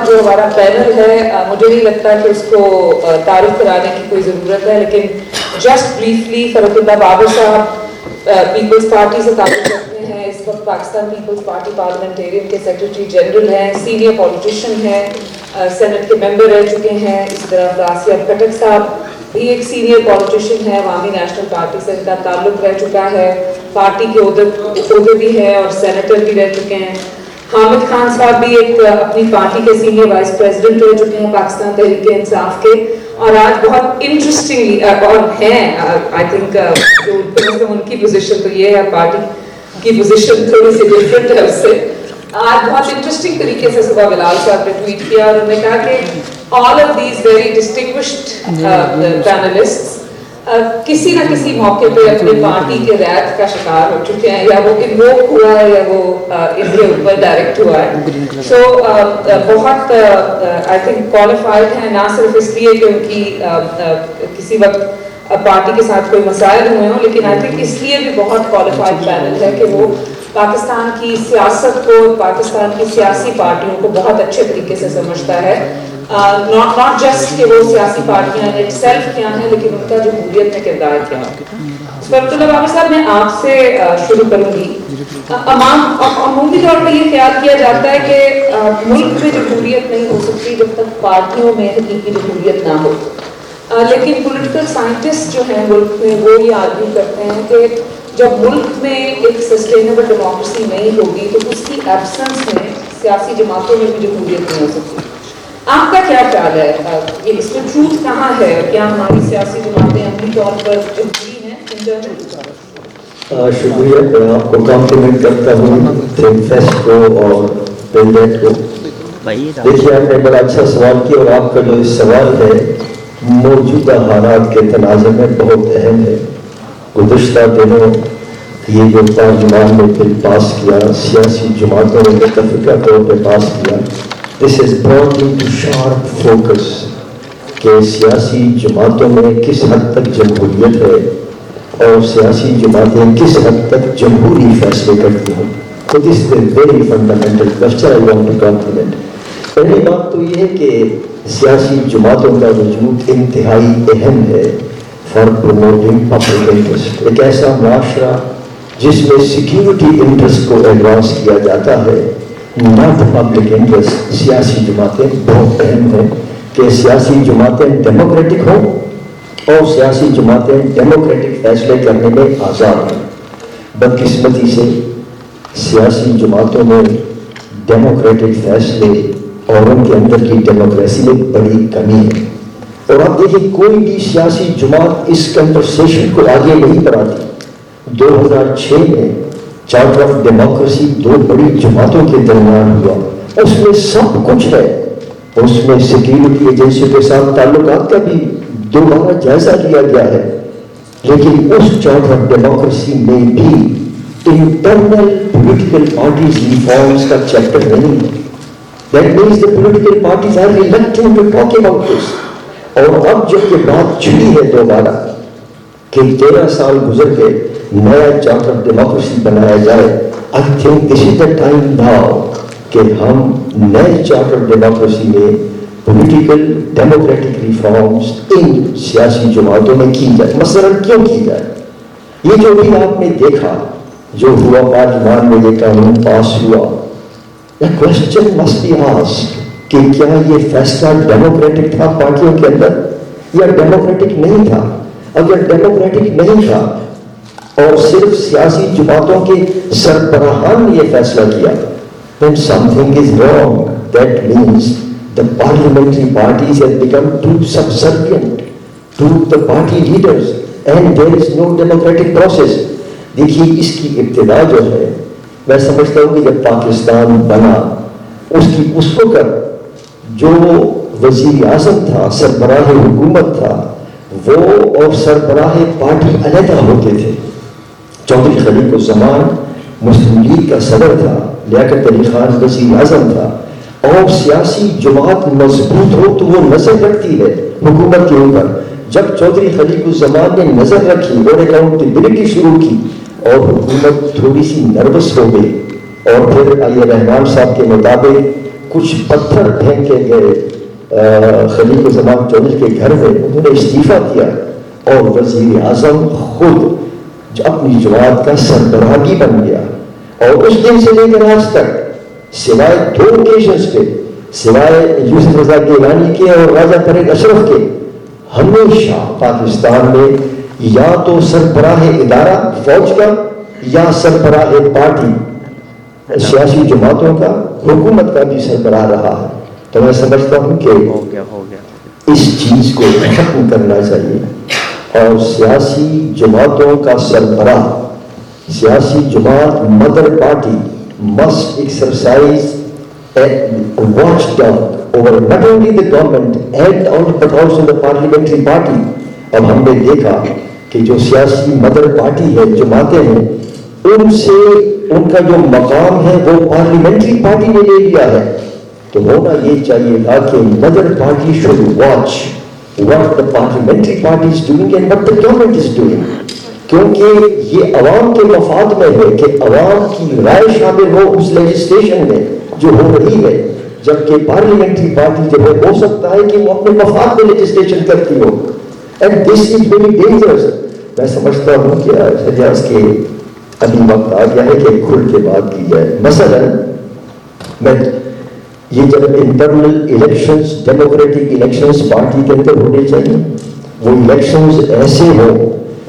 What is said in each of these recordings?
جو ہمارا پینل ہے مجھے نہیں لگتا کہ اس کو تعارف کرانے کی کوئی ضرورت ہے، لیکن جسٹ بریفلی فرت اللہ بابر صاحب پیپلز پارٹی سے تعلق رکھتے ہیں، اس وقت پاکستان پیپلز پارٹی پارلیمنٹیرین کے سیکرٹری جنرل ہیں، سینئر پولیٹیشین ہیں، سینٹ کے ممبر رہ چکے ہیں. اسی طرح آسیہ کٹک صاحب بھی ایک سینئر پولیٹیشین ہے، عوامی نیشنل پارٹی سے ان کا تعلق رہ چکا ہے، پارٹی کے عہدے بھی ہے اور سینیٹر بھی رہ چکے ہیں. حامد خان صاحب بھی ایک اپنی پارٹی کے سینئر وائس پریزیڈنٹ رہ چکے ہیں پاکستان تحریک انصاف کے، اور آج بہت انٹرسٹنگلی اور ہیں آئی تھنک جو ان کی پوزیشن تو یہ ہے، پارٹی کی پوزیشن تھوڑی سی ڈفرینٹ ہے اس سے. آج بہت انٹرسٹنگ طریقے سے صبح بلال صاحب نے ٹویٹ کیا اور انہوں نے کہا کہ all of these very distinguished panellist کسی نہ کسی موقع پہ اپنے پارٹی کے ریت کا شکار ہو چکے ہیں، یا وہ انووک ہوا ہے یا وہ ان کے اوپر ڈائریکٹ ہوا ہے. سو بہت آئی تھنک کوالیفائڈ ہیں، نہ صرف اس لیے کہ ان کی کسی وقت پارٹی کے ساتھ کوئی مسائل ہوئے ہوں، لیکن آئی تھنک اس لیے بھی بہت کوالیفائڈ پینل ہے کہ وہ پاکستان کی سیاست کو، پاکستان کی سیاسی پارٹیوں کو بہت اچھے طریقے سے سمجھتا ہے. ناٹ جسٹ کہ وہ سیاسی پارٹیاں اٹ سیلف کیا ہیں، لیکن ان کا جمہوریت میں کردار کیا ہے. فرت اللہ بابر صاحب میں آپ سے شروع کروں گی. عمومی طور پر یہ خیال کیا جاتا ہے کہ ملک میں جمہوریت نہیں ہو سکتی جب تک پارٹیوں میں حقیقی جمہوریت نہ ہو، لیکن پولیٹیکل سائنٹسٹ جو ہیں ملک میں وہ یہ آرگیو کرتے ہیں کہ جب ملک میں ایک سسٹینیبل ڈیموکریسی نہیں ہوگی تو اس کی ایبسنس میں سیاسی جماعتوں میں بھی جمہوریت نہیں ہو سکتی. آپ کا کیا خیال ہے، یہ اس میں ٹروتھ کہاں ہے؟ کیا ہماری سیاسی جماعتیں عملی طور پر جمہوری ہیں؟ شکریہ، میں آپ کو کمپلیمنٹ کرتا ہوں تھنک فیسٹ کو اور پریزیڈنٹ کو. دیکھیے آپ نے بڑا اچھا سوال کیا، اور آپ کا جو سوال ہے موجودہ حالات کے تناظر میں بہت اہم ہے. گزشتہ دنوں یہ جو پارلیمان نے بل پاس کیا، سیاسی جماعتوں نے متفقہ طور پہ پاس کیا، this is brought into sharp focus کہ سیاسی جماعتوں میں کس حد تک جمہوریت ہے اور سیاسی جماعتیں کس حد تک جمہوری فیصلے کرتی ہیں. تو this is a very fundamental question I want to complement. پہلی بات تو یہ ہے کہ سیاسی جماعتوں کا وجود انتہائی اہم ہے فار پروموٹنگ پبلک انٹرسٹ. ایک ایسا معاشرہ جس میں سیکیورٹی انٹرسٹ کو ایڈوانس کیا جاتا ہے، ناٹ پبلک انٹرسٹ. سیاسی جماعتیں بہت اہم ہیں کہ سیاسی جماعتیں ڈیموکریٹک ہوں اور سیاسی جماعتیں ڈیموکریٹک فیصلے کرنے میں آزاد ہیں. بدقسمتی سے سیاسی جماعتوں میں ڈیموکریٹک فیصلے اور ان کے اندر کی ڈیموکریسی میں بڑی کمی ہے. اور آپ دیکھیں کوئی بھی سیاسی جماعت اس کنورسیشن کو آگے نہیں بڑھاتی. 2006 میں چارٹر آف ڈیموکریسی دو بڑی جماعتوں کے درمیان ہوا، اس میں سب کچھ ہے. اس میں سیکیورٹی ایجنسی کے ساتھ تعلقات کا بھی دوبارہ جائزہ لیا گیا ہے، لیکن اس چارٹر آف ڈیموکریسی میں بھی انٹرنل پولیٹیکل پارٹیز ریفارمز کا چیپٹر نہیں ہے. That means the political parties are reluctant to talk about this. اور اب جب یہ بات چھڑی ہے دوبارہ کہ 13 سال گزر کے نیا چارٹر آف ڈیموکریسی بنایا جائے، I think this is the time now کہ ہم نئے چارٹر آف ڈیموکریسی میں پولیٹیکل ڈیموکریٹک ریفارمز ان سیاسی جماعتوں میں کی جائے. مثلاً کیوں کی جائے؟ یہ جو بھی آپ نے دیکھا جو ہوا پارلیمان میں یہ قانون پاس ہوا، The question must be asked کہ کیا یہ فیصلہ ڈیموکریٹک تھا پارٹیوں کے اندر یا ڈیموکریٹک نہیں تھا؟ اگر ڈیموکریٹک نہیں تھا اور صرف سیاسی جماعتوں کے سربراہان نے یہ فیصلہ کیا، then something is wrong. That means the parliamentary parties have become too subservient to the party leaders and there is no democratic process. دیکھیے اس کی ابتدا جو ہے، میں سمجھتا ہوں کہ جب پاکستان بنا اس وقت جو وزیر اعظم تھا، سربراہ حکومت تھا، وہ اور سربراہ پارٹی علیحدہ ہوتے تھے. چودھری خلیق الزمان مسلم لیگ کا صدر تھا، لیاقت علی خان وزیر اعظم تھا. اور سیاسی جماعت مضبوط ہو تو وہ نظر رکھتی ہے حکومت کے اوپر. جب چودھری خلیق الزمان نے نظر رکھی اور اکاؤنٹیبلٹی شروع کی اور حکومت تھوڑی سی نروس ہو گئی، اور پھر علی رحمان صاحب کے مطابق कुछ पत्थर फेंके गए खलील ज़मान चौधरी के घर में, उन्होंने इस्तीफा दिया और वज़ीर आज़म खुद अपनी जमात का सरबराह भी बन गया। और उस दिन से लेकर आज तक सिवाय 2 ओकेजन्स पे, सिवाय यूसुफ रज़ा गिलानी के और राजा फरीद अशरफ के, हमेशा पाकिस्तान में या तो सरबराह इदारा फौज का या सरबराह पार्टी सियासी जमातों का, हुकूमत का भी सरबराह रहा है। तो मैं समझता हूँ कि हो गया इस चीज को खत्म करना चाहिए और सियासी जमातों का सरबराह, सियासी जमात mother party must exercise watch dog over not only the government and but also the parliamentary party. अब हमने देखा कि जो सियासी मदर पार्टी है, जमातें हैं, उनसे उनका जो मकाम है वो पार्लियामेंट्री पार्टी ने ले लिया है। तो होना ये चाहिए था कि mother party should watch what the parliamentary party is doing and what the government is doing, क्योंकि ये अवाम के मफाद में है कि अवाम की राय शामिल हो उस लेजिस्लेशन में जो हो रही है, जबकि पार्लियामेंट्री पार्टी जो है हो सकता है कि वो अपने मफाद में लेजिस्लेशन करती हो, and this is very dangerous. मैं समझता हूँ कि एजाज के अभी वक्त आ गया है कि खुल के बात की जाए। मसलन मैं ये जब internal elections, democratic elections party के अंदर होने चाहिए, वो इलेक्शंस ऐसे हो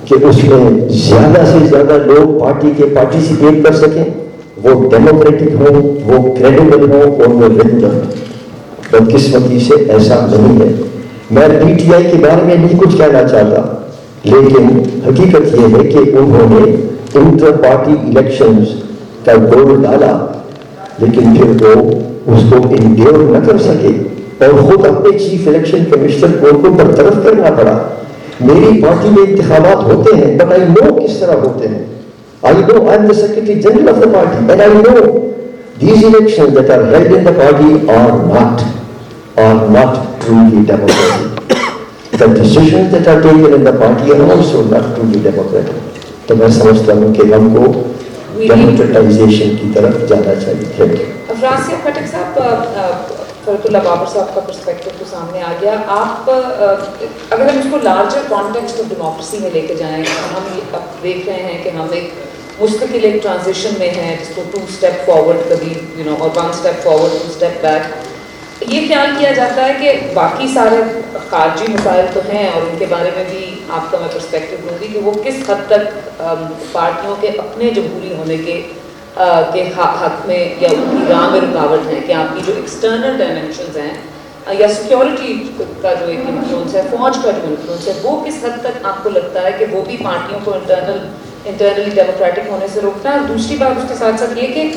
कि उसमें ज्यादा से ज्यादा लोग पार्टी के पार्टिसिपेट कर सकें, वो डेमोक्रेटिक हो, वो क्रेडिबल हो और वो रेगुलर हो। बदकिस्मती से ऐसा नहीं है। मैं पीटीआई के बारे में नहीं कुछ कहना चाहता, लेकिन हकीकत यह है कि उन्होंने इंटर पार्टी इलेक्शंस का गोल डाला, लेकिन फिर वो उसको इंड्योर न कर सके और खुद अपने चीफ इलेक्शन कमिश्नर को उनको बरतरफ करना पड़ा। मेरी पार्टी में इंतखाबात होते हैं, बट आई नो किस तरह होते हैं। I know I am the Secretary General of the party, and I know these elections that are held in the party are not truly democratic. The decisions that are taken in the party are also not truly democratic. तो मैं समझता हूँ कि हमको democratisation की तरफ जाना चाहिए। Thank you. Afrasiab Khattak साहब, फरतुल्लाह बाबर साहब का पर्सपेक्टिव तो सामने आ गया। आप अगर हम इसको लार्जर कॉन्टेक्स्ट ऑफ डेमोक्रेसी में लेके जाएं, हम अब देख रहे हैं कि हम एक मुस्तकिल एक ट्रांजिशन में हैं, जिसको 2 स्टेप फॉरवर्ड कभी और 1 स्टेप फॉरवर्ड 2 स्टेप बैक। ये ख्याल किया जाता है कि बाकी सारे खारजी मसाइल तो हैं और उनके बारे में भी आपका मैं पर्सपेक्टिव दूंगी कि वो किस हद तक पार्टियों के अपने जमहूरी होने के हक में या उनकी राह में रुकावट है, कि आपकी जो एक्सटर्नल डायमेंशंस हैं या सिक्योरिटी का जो एक इन्फ्लुएंस है, फौज का जो इन्फ्लुएंस है, वो किस हद तक आपको लगता है कि वो भी पार्टियों को इंटरनली डेमोक्रेटिक होने से रोकता है। और दूसरी बात उसके साथ साथ ये कि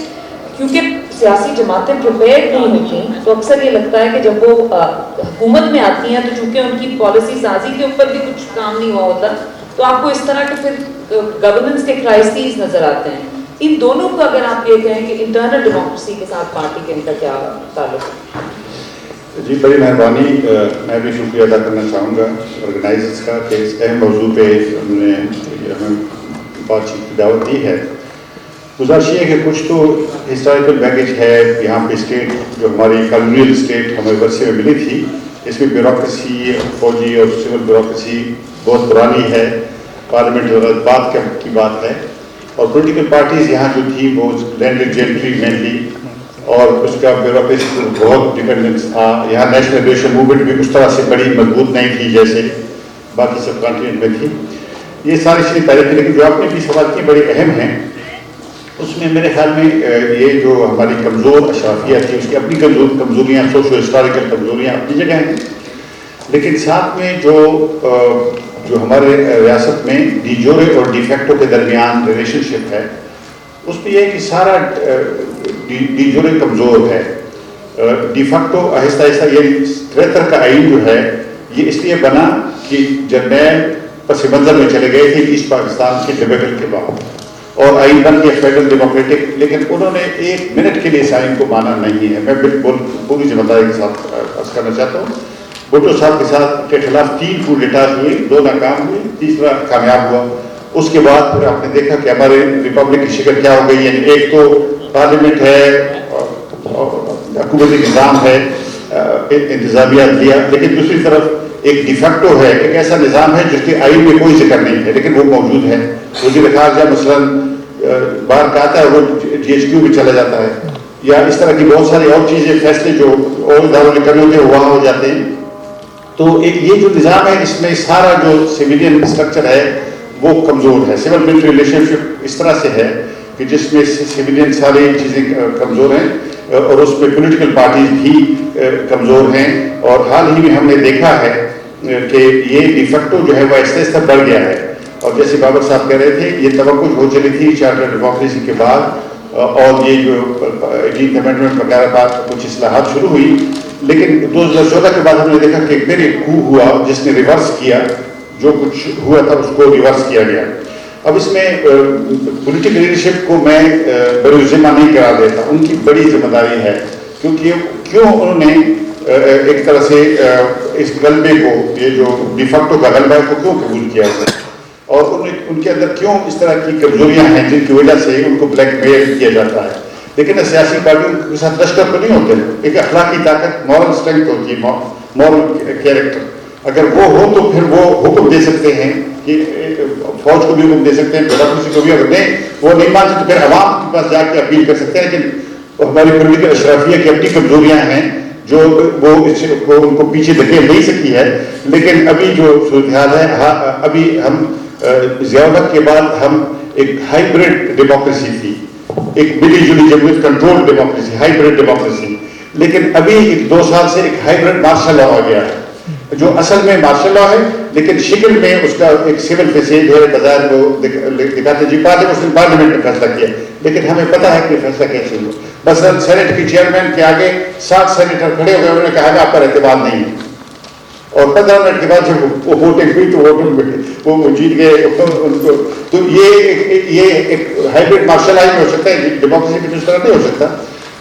क्योंकि सियासी जमातें प्रिपेयर्ड नहीं होती, तो अक्सर ये लगता है कि जब वो हुकूमत में आती हैं तो चूंकि उनकी पॉलिसी साजी के ऊपर भी कुछ काम नहीं हुआ होता, तो आपको इस तरह के फिर गवर्नेंस के क्राइसिस नजर आते हैं। इन दोनों को अगर आप ये कहें कि इंटरनल डेमोक्रेसी के साथ पार्टी के इनका क्या ताल्लुक है? जी, बड़ी मेहरबानी। मैं भी शुक्रिया अदा करना चाहूँगा ऑर्गेनाइजर्स का कि इस अहम मौजू पे उन्होंने हमें बातचीत की दावत दी है। गुजारिश ये है कि कुछ तो हिस्टोरिकल बैगेज है यहाँ पे। स्टेट जो हमारी कॉलोनियल स्टेट हमें वर्षे में मिली थी, इसमें ब्यूरोक्रेसी, फौजी और सिविल ब्यूरोक्रेसी बहुत पुरानी है। पार्लियामेंट बात की बात है और पॉलिटिकल पार्टीज यहाँ जो थी वो लैंडेड जेंट्री मेनली, और उसका ब्यूरोक्रेसी बहुत डिपेंडेंस था। यहाँ नेशनलाइजेशन मूवमेंट भी उस तरह से बड़ी मजबूत नहीं थी जैसे बाकी सब कॉन्टिनेंट में थी। ये सारी चीज़ें पहले थी, लेकिन जो आपने भी सवाल की बड़ी अहम है, उसमें मेरे ख्याल में ये जो हमारी कमज़ोर अशराफिया थी उसकी अपनी कमज़ोरियाँ, सोशो हिस्टोरिकल कमज़ोरियाँ अपनी जगह हैं, लेकिन साथ में जो हमारे रियासत में डी जोरे और डी फैक्टो के दरमियान रिलेशनशिप है, उसमें यह है कि सारा डी जोरे कमज़ोर है। डी फैक्टो आहिस्ता आहिस्ता ये 73 का आइन जो है ये इसलिए बना कि जर्नैल पस मंज़र में चले गए थे ईस्ट पाकिस्तान के डिबेकल के बाद, और आइन बन गया फेडरल डेमोक्रेटिक, लेकिन उन्होंने 1 मिनट के लिए इस आइन को माना नहीं है। मैं बिल्कुल पूरी जिम्मेदारी के साथ अर्ज करना चाहता हूँ। भुट्टो साहब के साथ के खिलाफ 3 coup d'etat हुए, 2 नाकाम हुए, तीसरा कामयाब हुआ। उसके बाद फिर आपने देखा कि हमारे रिपब्लिक की शिकल क्या हो गई है। एक तो पार्लियामेंट है, हुकूमती निज़ाम है, इंतज़ामिया दिया, लेकिन दूसरी तरफ एक डिफेक्टो है, एक ऐसा निज़ाम है जिसके आइन में कोई जिक्र नहीं है लेकिन वो मौजूद है। वज़ीर ख़ारजा मसलन बाहर का आता है, वो GHQ में चला जाता है, या इस तरह की बहुत सारी और चीज़ें, फैसले जो और इदारों ने करने होते हैं वहाँ हो जाते हैं। तो एक ये जो निज़ाम है, इसमें सारा जो सिविलियन स्ट्रक्चर है वो कमज़ोर है। सिविल मिलिट्री रिलेशनशिप इस तरह से है कि जिसमें सिविलियन सारी चीज़ें कमज़ोर हैं और उसमें पॉलिटिकल पार्टीज भी कमज़ोर हैं। और हाल ही में हमने देखा है कि ये डिफेक्टो जो है वो ऐसे बढ़ गया है। और जैसे बाबर साहब कह रहे थे, ये तवक्कुल हो चली थी चार्टर डेमोक्रेसी के बाद, और ये जो 18th अमेंडमेंट वगैरह बाद कुछ इस्लाहात शुरू हुई, लेकिन 2014 के बाद हमने देखा कि फिर एक coup हुआ जिसने रिवर्स किया, जो कुछ हुआ था उसको रिवर्स किया गया। अब इसमें पॉलिटिकल लीडरशिप को मैं बड़ी जिम्मा नहीं करार देता, उनकी बड़ी जिम्मेदारी है, क्योंकि क्यों उन्होंने एक तरह से इस गलबे को, ये जो डिफेक्टो का गलबा है, को क्यों कबूल किया है, और उनके अंदर क्यों इस तरह की कमजोरियां हैं जिनकी वजह से उनको ब्लैकमेल किया जाता है। लेकिन सियासी पार्टियों के साथ लश्कर तो नहीं होते, एक अखलाकी ताकत, मॉरल स्ट्रेंथ होती है, मॉरल कैरेक्टर। अगर वो हो तो फिर वो हुक्म दे सकते हैं कि फौज को भी हुक्म दे सकते हैं, डेमोक्रेसी को भी। अगर नहीं वो नहीं मानते तो फिर अवाम के पास जाके अपील कर सकते हैं। लेकिन हमारी पॉलिटिकल अशराफिया की अपनी कमजोरियां हैं जो वो उनको पीछे धकेल नहीं सकी है। लेकिन अभी जो सूरत है, अभी हम ज़ियाउल के बाद हम एक हाइब्रिड डेमोक्रेसी थी, एक मिली जुली जमहूरियत कंट्रोल डेमोक्रेसी, हाइब्रिड डेमोक्रेसी। लेकिन अभी 2 साल से एक हाइब्रिड मार्शल लॉ आ गया है, जो असल में मार्शल लॉ है लेकिन शिकल में उसका एक सिविल फैसेज है। बाजार को दिखाते जी पार्लियामेंट ने फैसला किया, लेकिन हमें पता है कि फैसला कैसे हुआ। बस सेनेट की चेयरमैन के आगे 60 सेनेटर खड़े हो गए, उन्होंने कहा आप पर एतबार नहीं है, और 15 मिनट के बाद जब वो वोटिंग हुई तो वो जीत गए उनको। तो ये एक हाइब्रिड मार्शल लॉ हो सकता है, डेमोक्रेसी की तरह नहीं हो सकता।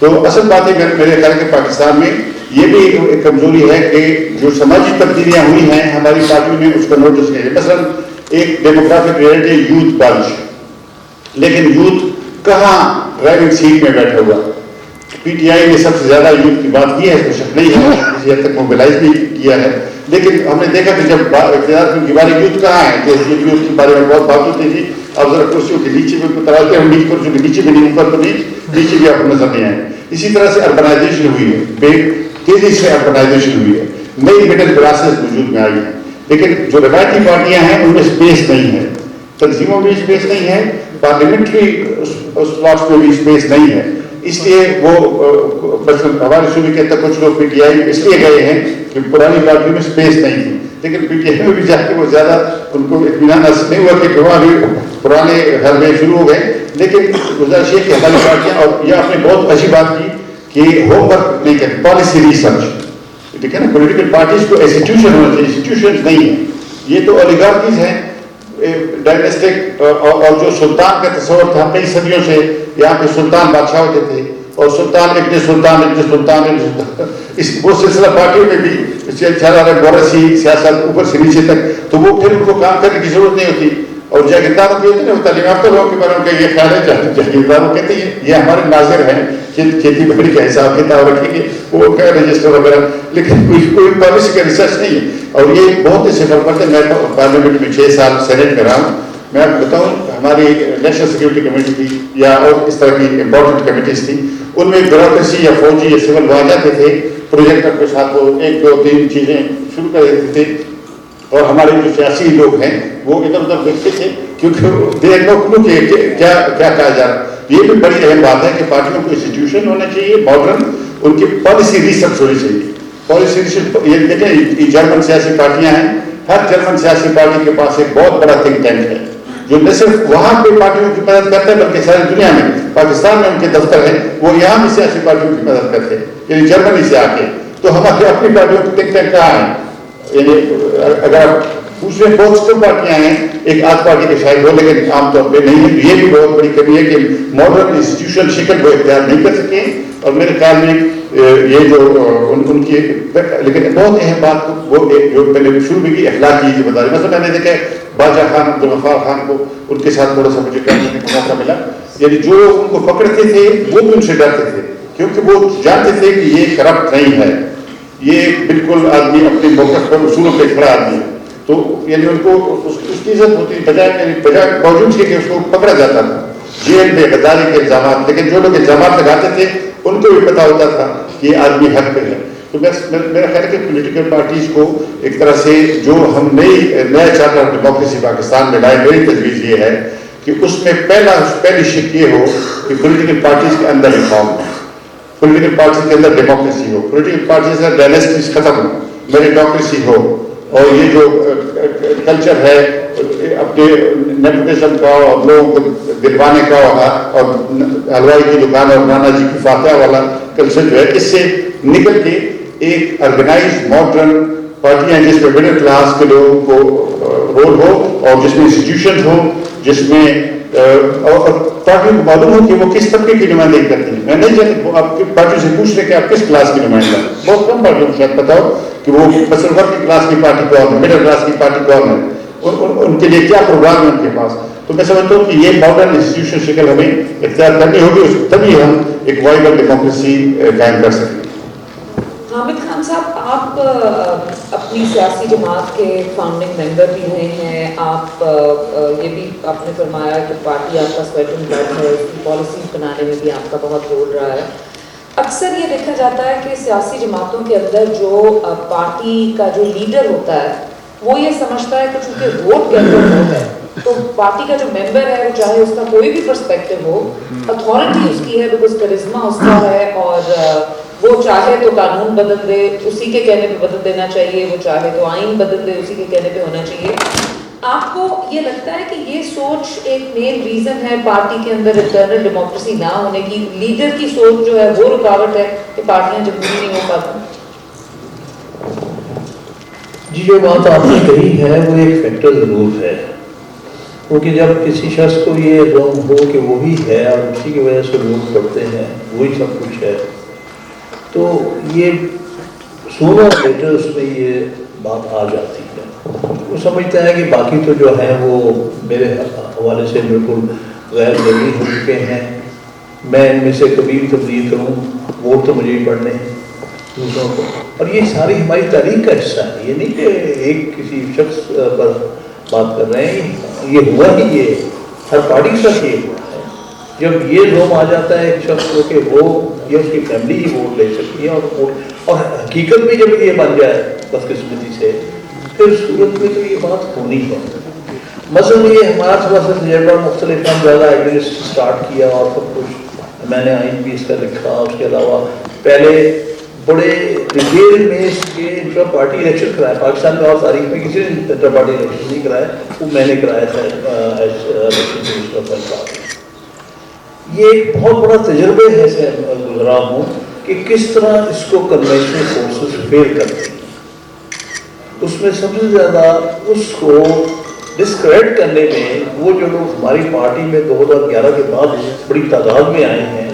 तो असल बात है मेरे ख्याल के पाकिस्तान में ये भी एक कमजोरी है कि जो समाजी तब्दीलियां हुई हैं हमारी पार्टी ने उसका नोटिस नहीं लिया। मसलन एक डेमोग्राफिक रियलिटी यूथ बंच, लेकिन यूथ कहाँ ड्राइविंग सीट में बैठा हुआ। PTI ने सबसे ज्यादा यूथ की बात की है, इसमें शक नहीं है, किसी हद तक मोबिलाइज भी किया है। लेकिन हमने देखा कि जब इख्तियार की बारी यूथ कहाँ है, कि यूथ के बारे में बहुत बात होती थी। अब जरा कुर्सियों के नीचे भी तराजते हैं, नीचे कुर्सियों के नीचे भी नहीं, ऊपर तो नहीं, नीचे भी आपको नजर नहीं आए। इसी तरह से अर्बनाइजेशन हुई है, तेजी से अर्बनाइजेशन हुई है, नई मिडिल क्लासेस वजूद में आई है। लेकिन जो रवायती पार्टियां हैं उनमें स्पेस नहीं है, तंजीमों में स्पेस नहीं है, पार्लियामेंट्री स्लॉट्स में भी स्पेस नहीं है। इसलिए वो हमारे सूबे के अंदर कुछ लोग PTI इसलिए गए हैं कि पुरानी पार्टियों में स्पेस नहीं थी। लेकिन PTI में भी जाके वो ज्यादा उनको इत्मीनान हासिल नहीं हुआ कि पुराने घर में शुरू हो गए। लेकिन गुजारिश है कि हमारी पार्टियां, और यह आपने बहुत अच्छी बात की कि होमवर्क नहीं करती, पॉलिसी रिसर्च। ठीक है ना, पॉलिटिकल पार्टीज को इंस्टीट्यूशन होना चाहिए, इंस्टीट्यूशन नहीं है। ये तो ओलिगार्कीज हैं, डायनेस्टिक, और जो सुल्तान का तस्वर था कई सदियों से, यहाँ पे सुल्तान बादशाह होते थे, और सुल्तान इब्न सुल्तान इब्न सुल्तान इब्न सुल्तान, इस वो सिलसिला पार्टियों में भी चला रहा, गौरसी सियासत ऊपर से नीचे तक। तो वो फिर उनको काम करने की जरूरत नहीं होती। और जागीरदारों के होते ना, तालीम याफ्ता लोगों के बारे में ये ख्याल है, जागीरदारों कहते हैं ये हमारे नाजिर हैं, खेती बाड़ी का हिसाब किताब रखेंगे, वो क्या रजिस्टर वगैरह, लेकिन कोई पॉलिसी का रिसर्च नहीं है। और ये बहुत ही सफल करते हैं। मैं पार्लियामेंट में 6 साल सेनेट में रहा हूँ। मैं आपको बताऊँ, हमारी नेशनल सिक्योरिटी कमेटी थी या और इस तरह की इंपॉर्टेंट कमेटीज थी, उनमें ब्यूरोक्रेसी या फौजी या सिविल वहाँ जाते थे, प्रोजेक्टर के साथ वो 1 2 3 चीज़ें शुरू कर देते थे। और हमारे जो सियासी लोग हैं वो इधर उधर देखते थे, क्योंकि दे नो क्लू कि क्या क्या कहा जा रहा है। ये भी बड़ी अहम बात है कि पार्टियों को इंस्टीट्यूशन होना चाहिए मॉडर्न, उनकी पॉलिसी रिसर्च होनी चाहिए। पॉलिसी रिसर्च ये देखें, जर्मन सियासी पार्टियां हैं, हर जर्मन सियासी पार्टी के पास एक बहुत बड़ा थिंक टैंक है, जो न सिर्फ वहाँ पे पार्टियों की मदद करते हैं बल्कि सारी दुनिया में, पाकिस्तान में उनके दफ्तर हैं, वो यहाँ भी सियासी पार्टियों की मदद करते हैं, यानी जर्मनी से आके। तो हमारे अपनी पार्टियों के थिंक टैंक कहाँ है? अगर दूसरे बहुत सी पार्टियां हैं, एक आध पार्टी के शायद हो, लेकिन आमतौर पे नहीं है। ये भी बहुत बड़ी कमी है कि मॉडर्न इंस्टीट्यूशन शिकल को इख्तियार नहीं कर सके। और मेरे ख्याल में ये जो उनकी, लेकिन बहुत अहम बात वो जो पहले शुरू में की अखलाकी जिम्मेदारी। मतलब मैंने देखा बादशाह खान अब्दुल गफ्फार खान को, उनके साथ थोड़ा सा मुझे काम करने का मौका मिला, यानी जो उनको पकड़ते थे वो भी उनसे डरते थे, क्योंकि वो जानते थे कि ये करप्ट नहीं है, ये बिल्कुल आदमी अपने मौक़िफ़ पर उसूलों पे खड़ा आदमी है। तो यानी उनको उसकी इज्जत होती बजाय बावजूद के कि उसको पकड़ा जाता था जेल में गद्दारी के इल्ज़ाम, लेकिन जो लोग इल्ज़ाम लगाते थे उनको भी पता होता था कि ये आदमी हक पे है। तो मेरा ख्याल है कि पॉलिटिकल पार्टीज़ को एक तरह से जो हम नया चार्टर ऑफ डेमोक्रेसी पाकिस्तान में लाए, मेरी तजवीज़ ये है कि उसमें पहली शिक ये हो कि पॉलिटिकल पार्टीज़ के अंदर रिफॉर्म हो, पॉलिटिकल पार्टीज़ के अंदर डेमोक्रेसी हो, पॉलिटिकल पार्टीज़ के अंदर डायनेस्टीज खत्म हो, मेरिटोक्रेसी हो, और ये जो कल्चर है अपने नेपोटिज्म का और लोगों को दिलवाने का और हलवाई की दुकान और नाना जी की फातिहा वाला कल्चर जो है, इससे निकल के एक ऑर्गेनाइज्ड मॉडर्न पार्टियां जिसमें मिडिल क्लास के लोगों को रोल हो और जिसमें इंस्टीट्यूशन हो, जिसमें और पार्टियों को मालूम हो कि वो किस तबके की नुमाइंदगी करती है। मैं नहीं जानती, आपकी पार्टियों से पूछ रहे कि आप किस क्लास की नुमाइंदा है। बहुत कम पार्टियों को शायद पता हो कि वो मसल वर्ग की क्लास की पार्टी कौन है, मिडिल क्लास की पार्टी कौन है, उनके लिए क्या प्रोग्राम है उनके पास। तो मैं समझता हूँ कि ये मॉडर्न इंस्टीट्यूशन शक्ल हमें इख्तियार करनी होगी, तभी हम एक वाइबल डेमोक्रेसी कायम कर सकेंगे। हामिद खान साहब, आप अपनी सियासी जमात के फाउंडिंग मेंबर भी रहे हैं, आप ये भी आपने फरमाया कि पार्टी आपका स्वेट एंड ब्लड है, उसकी पॉलिसी बनाने में भी आपका बहुत रोल रहा है। अक्सर ये देखा जाता है कि सियासी जमातों के अंदर जो पार्टी का जो लीडर होता है वो ये समझता है कि चूँकि वोट के अंदर वोट है, तो पार्टी का जो मेंबर है वो चाहे उसका कोई भी पर्सपेक्टिव हो, अथॉरिटी उसकी है, बिकॉज करिश्मा उसका है, और वो चाहे तो कानून बदल दे, उसी के कहने पे बदल देना चाहिए, वो चाहे तो आइन बदल दे, उसी के कहने पे होना चाहिए। आपको ये लगता है कि ये सोच एक मेन रीजन है पार्टी के अंदर इंटरनल डेमोक्रेसी ना होने की, लीडर की सोच जो है वो रुकावट है कि पार्टियां जमहूरी नहीं हो पाती? जी, जो बात आपने कही है वो एक फैक्टर ज़रूर है, क्योंकि जब किसी शख्स को ये रोम हो कि वही है और उसी की वजह से लोग पढ़ते हैं, वही सब कुछ है, तो ये सूरत लेटर उसमें ये बात आ जाती है। वो समझता है कि बाकी तो जो है वो मेरे हवाले से बिल्कुल गैर ज़रूरी हो चुके हैं, मैं इनमें से कभी भी तब्दील करूँ, वोट तो मुझे ही पढ़ने हैं दूसरों को। और ये सारी हमारी तारीख का हिस्सा है, ये नहीं कि एक किसी शख्स पर बात कर रहे हैं, ये हुआ ही, ये हर पार्टी के साथ ये हुआ है। जब ये जोम आ जाता है एक शख्स को कि वो या उसकी फैमिली ही वोट ले सकती है और हकीकत में जब ये बन जाए बदकिस्मती से, फिर सूरत में तो ये बात होनी है। मसलन ये हमारा थोड़ा सा तजर्बा मुख्तलिफ, हम ज़्यादा एडमिनिस्ट स्टार्ट किया और सब कुछ मैंने आइन भी इसका लिखा। उसके अलावा पहले बड़े डिटेल में इसके इंटर पार्टी इलेक्शन कराया पाकिस्तान में, और तारीख में किसी ने इंटर पार्टी इलेक्शन नहीं कराया, वो मैंने कराया था इलेक्शन। ये एक बहुत बड़ा तजर्बे है से गुजरा हूँ कि किस तरह इसको कन्वेंशनल फोर्सेस फेल करते हैं। उसमें सबसे ज़्यादा उसको डिस्क्रेडिट करने में वो जो लोग हमारी पार्टी में 2011 के बाद बड़ी तादाद में आए हैं,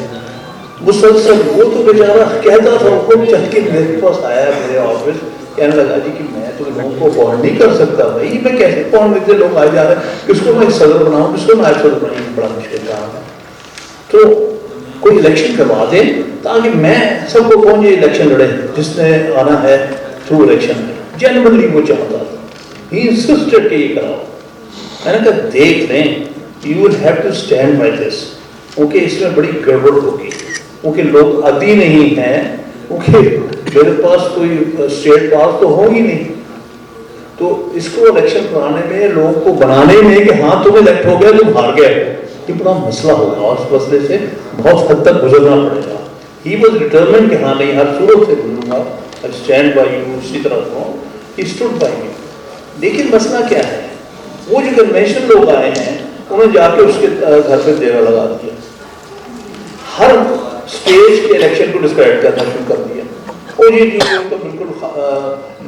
मुसलसल वो तो बेचारा कहता था, वो चल के मेरे पास आया मेरे ऑफिस, कहने लगा जी कि मैं तो लोगों को अपॉइंट नहीं कर सकता, भाई मैं कैसे अपॉइंट करते, लोग आए जा रहे हैं, किसको मैं सदर बनाऊँ, किसको नायब सदर बनाऊँ, बड़ा मुश्किल काम है। तो कोई इलेक्शन करवा दें ताकि मैं सबको कौन ये इलेक्शन लड़े, जिसने आना है थ्रू इलेक्शन में, जेन्युइनली वो चाहता था, ही इंसिस्टेड कि ये कराओ। मैंने कहा देख लें, you will have to stand by this, क्योंकि इसमें बड़ी गड़बड़ होगी, क्योंकि लोग आदि नहीं हैं, क्योंकि मेरे पास कोई स्टेट पास तो हो ही नहीं, तो इसको इलेक्शन कराने में, लोगों को बनाने में कि हाँ तुम इलेक्ट हो गए, तुम हार गए, ये बड़ा मसला होगा और उस मसले से बहुत हद तक गुजरना पड़ेगा। ही वॉज डिटरमिन्ड कि हाँ नहीं, हर सूरत से गुजरूंगा, आई स्टैंड बाय यू, उसी तरह से ही स्टूड बाय यू। लेकिन मसला क्या है, वो जो कन्वेंशन लोग आए हैं उन्होंने जाके उसके घर पे डेरा लगा दिया, हर स्टेज के इलेक्शन को डिस्क्रेडिट करना शुरू कर दिया। और ये जो तो बिल्कुल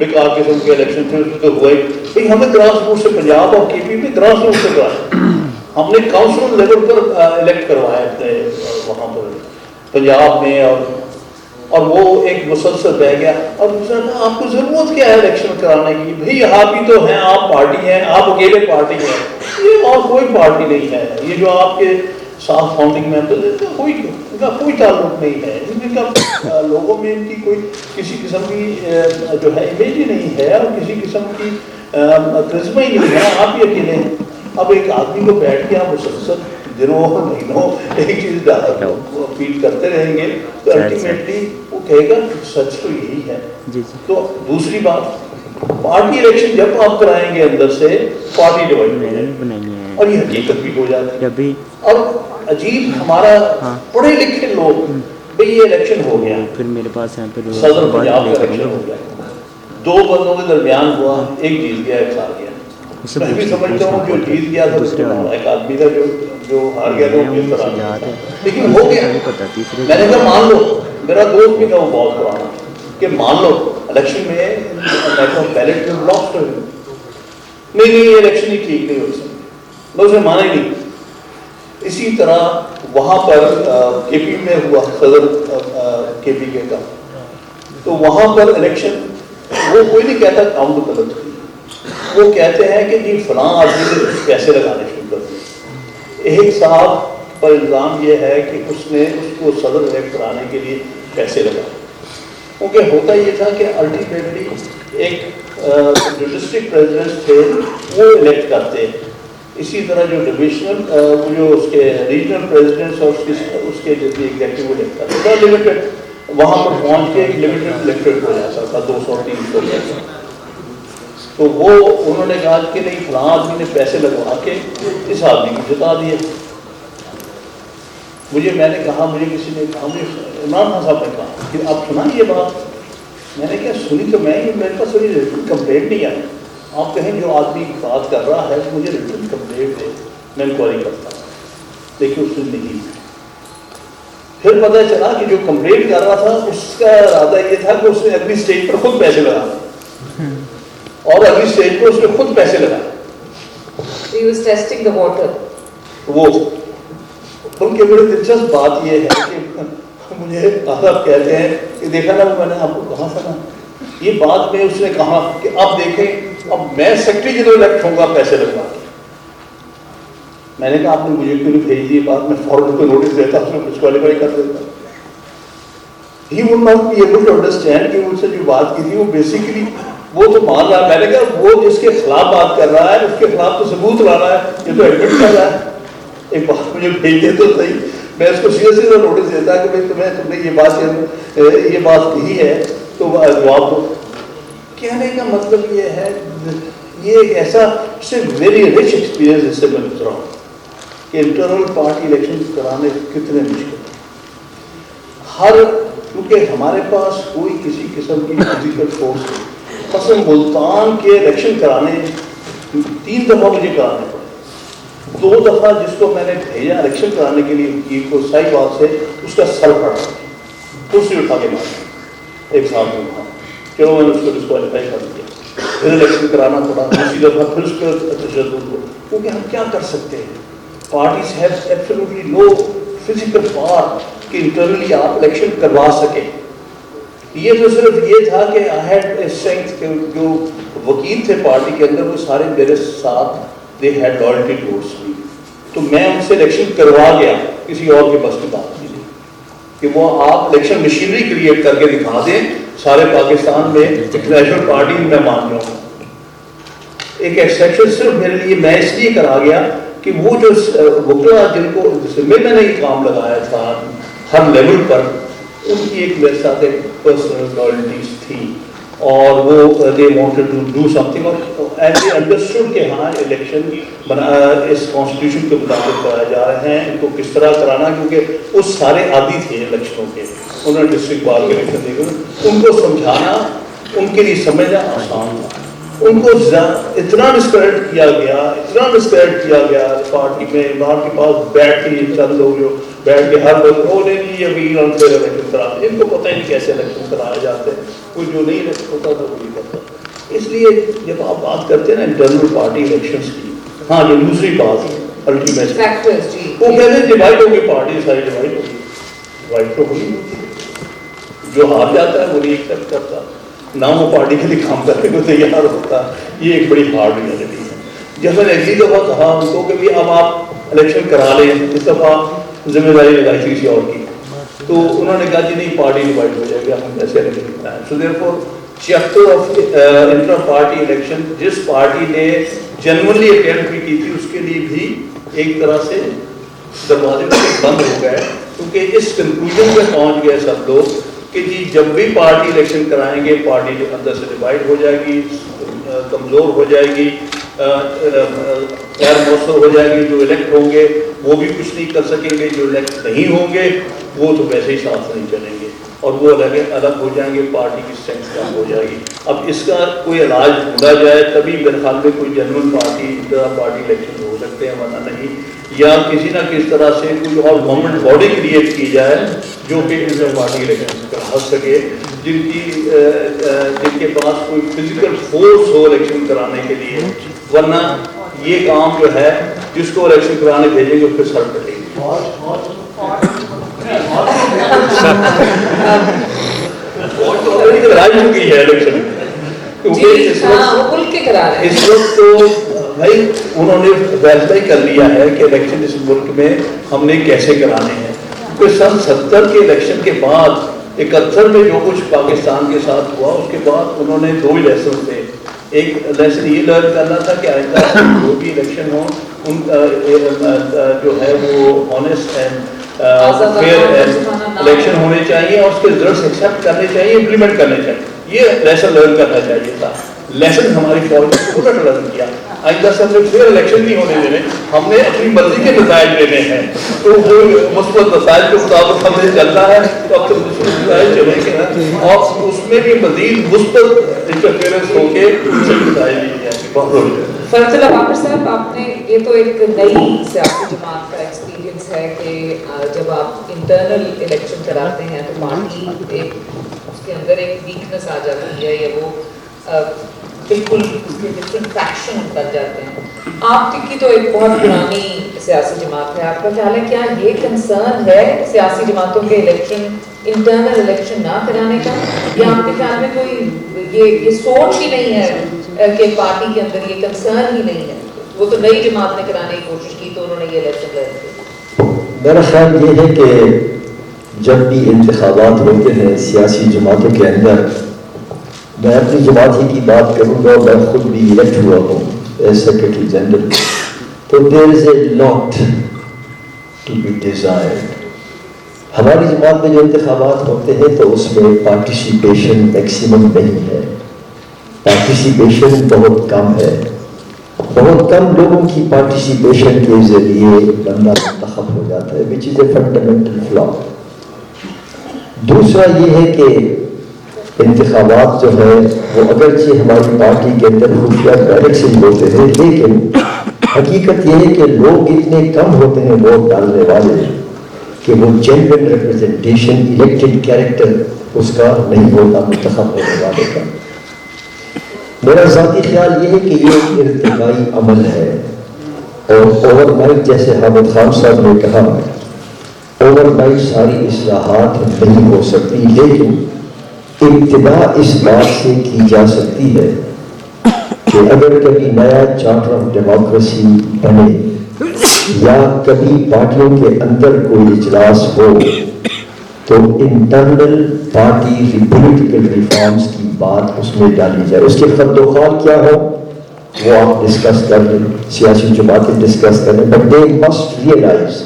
बेकार किस्म के इलेक्शन थे, उसमें तो हुआ ही भाई, हमें ग्रास रूट से, पंजाब और केपी में ग्रास रूट से कराया, हमने काउंसिल लेवल पर इलेक्ट करवाया अपने वहाँ पर पंजाब में, और वो एक मुसलसल रह गया। और दूसरा कहा आपको ज़रूरत क्या है इलेक्शन कराने की, भाई आप ही तो हैं, आप पार्टी हैं, आप अकेले पार्टी हैं, ये और कोई पार्टी नहीं है। ये जो आपके सात फाउंडिंग मेंबर्स, इनका कोई ताल्लुक नहीं है, इनका लोगों में इनकी कोई किसी किस्म की जो है इमेज ही नहीं है और किसी किस्म की करिश्मा ही नहीं है। आप ही अकेले हैं। अब एक आदमी को बैठ के आप मुसलसल दिनों महीनों एक चीज़ फील करते रहेंगे तो अल्टीमेटली वो कहेगा सच तो यही है। तो दूसरी बात, पार्टी इलेक्शन जब आप कराएंगे अंदर से पार्टी डिवाइड हो जाएगी और ये हकीकत भी हो जाती है। और अजीब हमारा पढ़े लिखे लोग, भाई ये इलेक्शन हो गया, फिर मेरे पास यहाँ पे सदर पंजाब का इलेक्शन हो गया, दो बंदों के दरमियान हुआ, एक जीत गया एक हार गया। मैं भी समझता हूँ जो जीत गया था एक आदमी था, जो हार गया था वो किस तरह, लेकिन हो गया। मैंने कहा मान लो, मेरा दोस्त भी था वो बहुत पुराना, कि मान लो इलेक्शन में बैलेट में ब्लॉक कर नहीं ये इलेक्शन ही ठीक नहीं हो सकती, मैं उसे माना ही नहीं। इसी तरह वहाँ पर केपी में हुआ, सदर केपी के का, तो वहाँ पर इलेक्शन वो कोई नहीं कहता काउंट गलत हुई, वो कहते हैं कि जी फलां आदमी ने पैसे लगाने शुरू कर दिए। एक साहब पर इल्ज़ाम ये है कि उसने उसको सदर इलेक्ट कराने के लिए पैसे लगाए, क्योंकि होता ये था कि अल्टीमेटली एक जो डिस्ट्रिक्ट प्रेसिडेंट थे वो इलेक्ट करते हैं। इसी तरह जो डिविजनल जो उसके रीजनल प्रेसिडेंट्स और उसके जो एग्जेक्टिव वो इलेक्ट करते हैं, लिमिटेड वहाँ पर पहुँच के एक लिमिटेड इलेक्टेड हो जाता था 200-300। तो वो उन्होंने कहा कि नहीं फलां आदमी ने पैसे लगवा के इस आदमी को जिता दिए। मैंने कहा, मुझे किसी ने कहा, मुझे इमरान खान साहब ने कहा कि आप सुना ये बात। मैंने क्या सुनी, तो मैं मेरे पास कोई रिटन कंप्लेंट नहीं आई। आप कहें जो आदमी बात कर रहा है मुझे रिटन कंप्लेंट दे, मैं इंक्वायरी करता हूँ। देखिए उसने नहीं। फिर पता चला कि जो कंप्लेंट कर रहा था उसका इरादा ये था कि उसने अगली स्टेज पर खुद पैसे लगाए और अगली स्टेज पर उसने खुद पैसे लगाए। He was testing the water. वो उनके बड़ी दिलचस्प बात ये है कि मुझे आप कहते हैं कि देखा ना, मैंने आपको कहा था ना, ये बात में उसने कहा कि अब देखें, अब मैं सेक्रेटरी जनरल इलेक्ट होऊंगा पैसे लगवा के। मैंने कहा आपने मुझे क्यों नहीं भेजी ये बात, मैं फौरन को नोटिस देता, उसमें डिस्क्वालीफाई कर देता। He would not be able to understand कि उनसे जो बात की थी वो बेसिकली वो तो मान रहा है। मैंने कहा वो जिसके खिलाफ बात कर रहा है उसके खिलाफ तो सबूत लाना है, ये तो एडमिट कर रहा है। एक बात मुझे भेज दे तो सही, मैं इसको सीधे नोटिस देता कि भाई तुमने ये बात कही है तो जवाब दो। कहने का मतलब ये है, ये एक ऐसा वेरी रिच एक्सपीरियंस इससे मैं गुजरा हूँ कि इंटरनल पार्टी इलेक्शन कराने कितने मुश्किल हर, क्योंकि हमारे पास कोई किसी किस्म की फिजिकल फोर्स नहीं। मसलन मुल्तान के इलेक्शन कराने 3 दफ़ा मुझे कराने पड़े। 2 दफ़ा जिसको मैंने भेजा इलेक्शन कराने के लिए वकील को साहिबाग से, उसका सर फटा, कुर्सी उठा के मारा एक साथ में वहाँ। चलो मैंने उसको डिस्क्वालीफाई कर दिया, फिर इलेक्शन कराना पड़ा। दूसरी दफ़ा फिर उसको तशद्दुद हुआ, क्योंकि हम क्या कर सकते हैं, parties have absolutely no physical power कि इंटरनली आप इलेक्शन करवा सके। ये तो सिर्फ ये था कि आई हैड स्ट्रेंथ, जो वकील थे पार्टी के अंदर वो सारे मेरे साथ, they had loyalty towards me, तो मैं उनसे इलेक्शन करवा गया। किसी और के बस की बात नहीं कि वो आप इलेक्शन मशीनरी क्रिएट करके दिखा दें सारे पाकिस्तान में इंटरनेशनल पार्टी में मान जाऊँ। एक एक्सेप्शन सिर्फ मेरे लिए मैं इसलिए करा गया कि वो जो वकला जिनको जिसमें मैंने ये काम लगाया था हर लेवल पर, उनकी एक मेरे साथ एक पर्सनल लॉयल्टीज थी और वो they wanted to do something and they understood कि हाँ इलेक्शन इस कॉन्स्टिट्यूशन के मुताबिक कराए जा रहे हैं, इनको किस तरह कराना, क्योंकि वो सारे आदी थे इलेक्शनों के। उन्होंने डिस्ट्रिक्ट बार के इलेक्शन देखे, उनको समझाना उनके लिए समझना आसान था। उनको इतना डिस्करेज किया गया पार्टी में। इमरान के पास बैठ के चंद लोग जो बैठ के हर लोग बोले नहीं अभी अनफेयर इलेक्शन करा, इनको पता ही नहीं कैसे इलेक्शन कराए जाते हैं, कोई जो नहीं इलेक्शन होता तो वही करता। इसलिए जब आप बात करते हैं ना इंटरनल पार्टी इलेक्शंस की, हाँ जो दूसरी बात अल्टीमेट वो कहते हैं डिवाइड होगी पार्टी, सारी डिवाइड होगी, डिवाइड तो होगी, जो हार जाता है वो नहीं एक्सेप्ट करता, ना वो पार्टी के लिए काम करने को तैयार होता। ये एक बड़ी हार्ड रियलिटी है। जब मैंने अगली दफ़ा कहा उनको कि भी अब आप इलेक्शन करा लें, इस दफ़ा जिम्मेदारी लगाई थी किसी और की, तो उन्होंने कहा जी नहीं पार्टी डिवाइड हो जाएगी, हम कैसे इलेक्शन कराएं। So therefore chapter of intra party election जिस पार्टी ने जेन्युइनली अटेम्प्ट भी की थी उसके लिए भी एक तरह से दरवाजे बंद हो गए, क्योंकि इस कंक्लूजन पे पहुंच गए सब लोग कि जी जब भी पार्टी इलेक्शन कराएंगे पार्टी के अंदर से डिवाइड हो जाएगी, कमज़ोर हो जाएगी, गैर मौसर हो जाएगी, जो इलेक्ट होंगे वो भी कुछ नहीं कर सकेंगे, जो इलेक्ट नहीं होंगे वो तो वैसे ही साथ नहीं चलेंगे और वो अलग हो जाएंगे, पार्टी की स्ट्रेंथ कम हो जाएगी। अब इसका कोई इलाज ढूंढा जाए तभी मेरे ख्याल में कोई जेन्युइन पार्टी इलेक्शन हो सकते हैं, वरना नहीं, या किसी ना किस तरह से कोई और गवर्नमेंट बॉडी क्रिएट की जाए जो कि इंटर पार्टी इलेक्शन करा सके, जिनके पास कोई फिजिकल फोर्स हो इलेक्शन कराने के लिए, वरना ये काम जो है जिसको इलेक्शन कराने भेजेंगे उसके सर पड़ेगी। कराई चुकी है इलेक्शन, क्योंकि इस वक्त तो भाई उन्होंने फैसला ही कर लिया है कि इलेक्शन इस मुल्क में हमने कैसे कराने हैं। क्योंकि सन 70 के इलेक्शन के बाद 71 में जो कुछ पाकिस्तान के साथ हुआ उसके बाद उन्होंने दो ही लेसन थे। एक लेसन ये लर्न करना था कि आइंदा जो भी इलेक्शन हो उन जो है वो ऑनेस्ट एंड फेयर इलेक्शन होने चाहिए और उसके रिजल्ट एक्सेप्ट करने चाहिए, इम्प्लीमेंट करने चाहिए, ये लेसन लर्न करना चाहिए था। लेसन हमारी फौज ने उलट लर्न किया, आइंदा से हमने फेयर इलेक्शन नहीं होने देने, हमने अपनी मर्जी के नतायज लेने हैं, तो वो मुस्बत नतायज के मुताबिक हमने चलना है, तो अब तो मुस्बत नतायज चलेंगे ना, और उसमें भी मजीद मुस्बत इंटरफेरेंस होके नतायज लिए जाएंगे। फरजुल्लाह बाबर साहब, आपने ये तो एक नई सियासी जमात का एक्सपीरियंस है कि जब आप इंटरनल इलेक्शन कराते हैं तो पार्टी एक उसके अंदर एक वीकनेस आ जाती है, या वो बिल्कुल उसके डिफरेंट फैक्शन बन जाते हैं। आपकी तो एक बहुत पुरानी सियासी जमात है, आपका ख्याल है क्या ये कंसर्न है सियासी जमातों के इलेक्शन इंटरनल इलेक्शन ना कराने का, या आपके ख्याल में कोई ये सोच ही नहीं है कि पार्टी के अंदर ये कंसर्न ही नहीं है? वो तो नई जमात ने कराने की कोशिश की तो उन्होंने ये इलेक्शन लड़ दिए। मेरा ख्याल ये है कि जब भी इंतखाबात होते हैं सियासी जमातों के अंदर, मैं अपनी जमात ही की बात करूँगा, मैं खुद भी इलेक्ट हुआ हूँ एज सेक्रेटरी जनरल, तो there is a lot to be desired. हमारी जमात में जो इंतखाबात होते हैं तो उसमें पार्टिसिपेशन मैक्सिमम नहीं है, पार्टिसिपेशन बहुत कम है, बहुत कम लोगों की पार्टिसिपेशन के जरिए बंदा मुंतखब हो जाता है, which is a fundamental flaw. दूसरा ये है कि इंतखाबात जो है वो अगरचे हमारी पार्टी के अंदर खुफिया बैलेट से होते हैं, लेकिन हकीकत ये है कि लोग इतने कम होते हैं वोट डालने वाले कि वो जेन्युइन रिप्रेजेंटेशन इलेक्टेड कैरेक्टर उसका नहीं होता मुंतखब होने वाले का। मेरा ज़ाती ख्याल ये है कि ये एक इर्तिकाई अमल है और ओवरनाइट, जैसे हामिद खान साहब ने कहा, ओवरनाइट सारी इस्लाहात नहीं हो सकती, लेकिन इब्तिदा इस बात से की जा सकती है कि अगर कभी नया चार्टर ऑफ डेमोक्रेसी बने या कभी पार्टियों के अंदर कोई इजलास हो तो इंटरनल पार्टी पॉलिटिकल रिफॉर्म्स की बात उसमें डाली जाए। उसके खर्दोखाल क्या हो वो आप डिस्कस कर लें, सियासी जमातें डिस्कस करें, बट दे मस्ट रियलाइज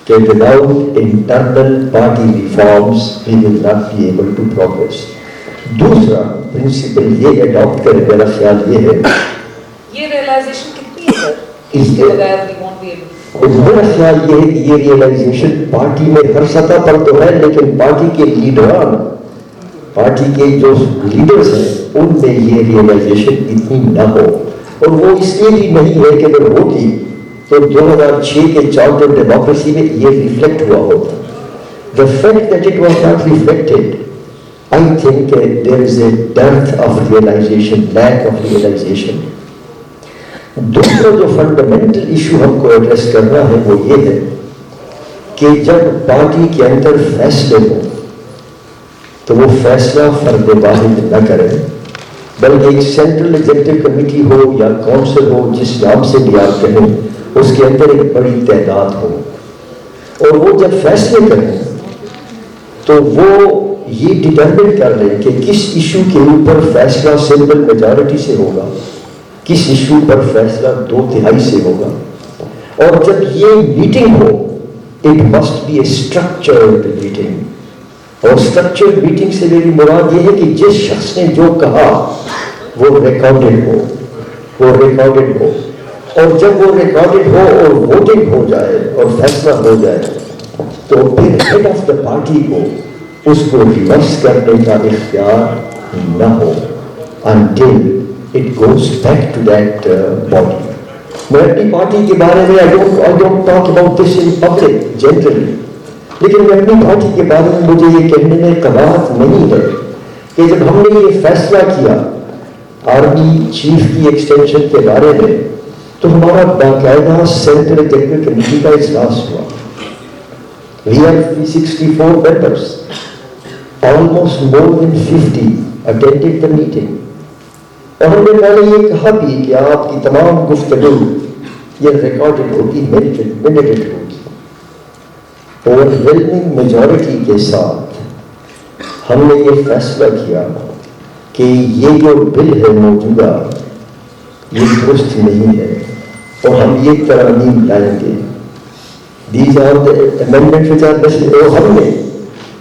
कि without internal party reforms we will not be able to progress. दूसरा प्रिंसिपल ये अडॉप्ट करें, मेरा ख्याल ये है, ये रियलाइजेशन कितनी है इसके बगैर वी वोंट बी एबल। मेरा ख्याल ये है कि ये रियलाइजेशन पार्टी में हर सतह पर तो है, लेकिन पार्टी के लीडरान, पार्टी के जो लीडर्स हैं उनमें ये रियलाइजेशन इतनी ना हो, और वो इसलिए भी नहीं है कि अगर होती तो 2006 के चार्टर ऑफ डेमोक्रेसी में ये रिफ्लेक्ट हुआ होता। The fact that it was not reflected, I think there is a depth of realisation, lack of realisation. दूसरा जो फंडामेंटल इशू हमको एड्रेस करना है वो ये है कि जब पार्टी के अंदर फैसले हो तो वो फैसला फर्द वाहिद न करें, बल्कि एक सेंट्रल एग्जीक्यूटिव कमेटी हो या काउंसिल हो, जिस नाम से भी आप कहें, اس کے اندر ایک بڑی تعداد ہو اور وہ جب فیصلے کریں تو وہ یہ ڈٹرمن کر لیں کہ کس ایشو کے اوپر فیصلہ سمپل میجارٹی سے ہوگا, کس ایشو پر فیصلہ 2/3 سے ہوگا. اور جب یہ میٹنگ ہو it must be a structured meeting. اور اسٹرکچرڈ میٹنگ سے میری مراد یہ ہے کہ جس شخص نے جو کہا وہ ریکارڈڈ ہو, وہ ریکارڈڈ ہو. اور جب وہ ریکارڈڈ ہو اور ووٹنگ ہو جائے اور فیصلہ ہو جائے تو پھر ہیڈ آف دا پارٹی کو اس کو ریورس کرنے کا اختیار نہ ہو until it goes back to that body. میں اپنی پارٹی کے بارے میں I don't talk about this in public generally, لیکن میں اپنی پارٹی کے بارے میں مجھے یہ کہنے میں قباحت نہیں ہے کہ جب ہم نے یہ فیصلہ کیا آرمی چیف کی ایکسٹینشن کے بارے میں تو ہمارا باقاعدہ سینٹرل ایگزیکٹو کمیٹی کا اجلاس ہوا. We have 364 members. Almost more than 50 attended the meeting. اور ہم نے پہلے یہ کہا بھی کہ آپ کی تمام گفتگو یہ ریکارڈڈ ہوگی, منیٹڈ ہوگی. اوورویلمنگ میجورٹی کے ساتھ ہم نے یہ فیصلہ کیا کہ یہ جو بل ہے موجودہ یہ درست نہیں ہے اور ہم یہ ترامیم لائیں گے. These are the amendments which are necessary. اور ہم نے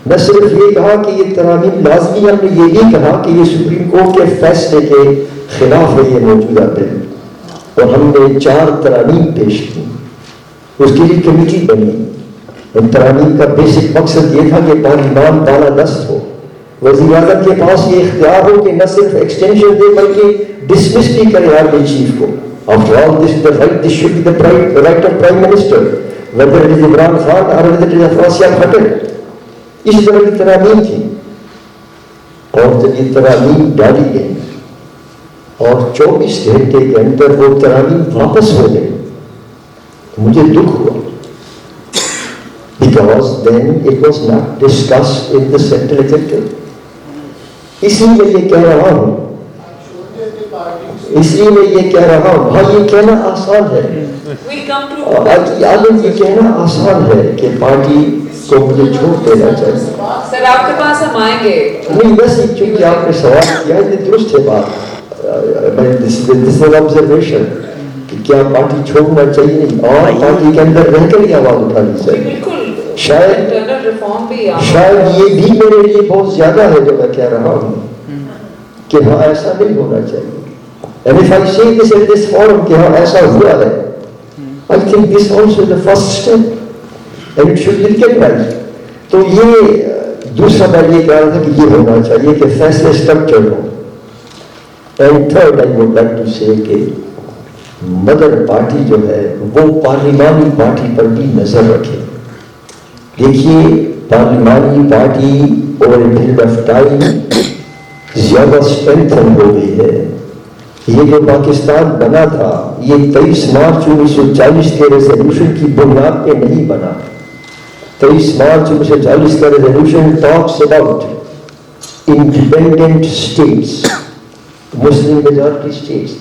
نہ صرف یہ کہا کہ یہ ترامیم لازمی, ہم نے یہ بھی کہا کہ یہ سپریم کورٹ کے فیصلے کے خلاف ہے یہ موجودہ بل. اور ہم نے 4 ترامیم پیش کی, اس کے لیے کمیٹی بنی. ان ترامیم کا بیسک مقصد یہ تھا کہ پارلیمان بالا دست ہو, وزیر اعظم کے پاس یہ اختیار ہو کہ نہ صرف ایکسٹینشن دے بلکہ ڈسمس بھی کرے آرمی چیف کو. After all, this should be the right of Prime Minister, whether it is Imran Khan or whether it is Afrasiab Khattar. اس طرح کی ترامیم تھی. اور جب یہ ترامیم ڈالی گئی اور 24 گھنٹے کے اندر وہ ترامیم واپس ہو گئی تو مجھے دکھ ہوا, because then it was not discussed in the central executive. اس لیے میں یہ کہہ رہا ہوں, اس لیے میں یہ کہہ رہا ہوں, ہاں یہ کہنا آسان ہے, یہ کہنا آسان ہے کہ پارٹی کو مجھے چھوڑ دینا چاہیے. سر آپ کے پاس ہم آئیں گے. نہیں بس چونکہ آپ نے سوال کیا ہے یہ درست ہے بات. دس از آبزرویشن کہ کیا پارٹی چھوڑنا چاہیے نہیں اور پارٹی کے اندر رہ کر ہی آواز اٹھانی چاہیے. شاید یہ بھی میرے لیے بہت زیادہ ہے جو میں کہہ رہا ہوں کہ ہاں ایسا نہیں ہونا چاہیے. And if I say this in this forum کہ ہاں ایسا ہوا ہے, I think this also is the first step and it should be recognized. تو یہ دوسرا میں یہ کہہ رہا تھا کہ یہ ہونا چاہیے کہ فیصلے اسٹرکچرڈ ہو. And third I would like to say کہ مدر پارٹی جو ہے وہ پارلیمانی پارٹی پر بھی نظر رکھے. دیکھیے پارلیمانی party over a period of time زیادہ اسٹرینتھن ہو گئی ہے. یہ جو پاکستان بنا تھا یہ 23 مارچ 1940 کے ریزولوشن کی بنیاد پہ نہیں بنا. 23 مارچ 1940 کا resolution talks about independent states, Muslim majority states.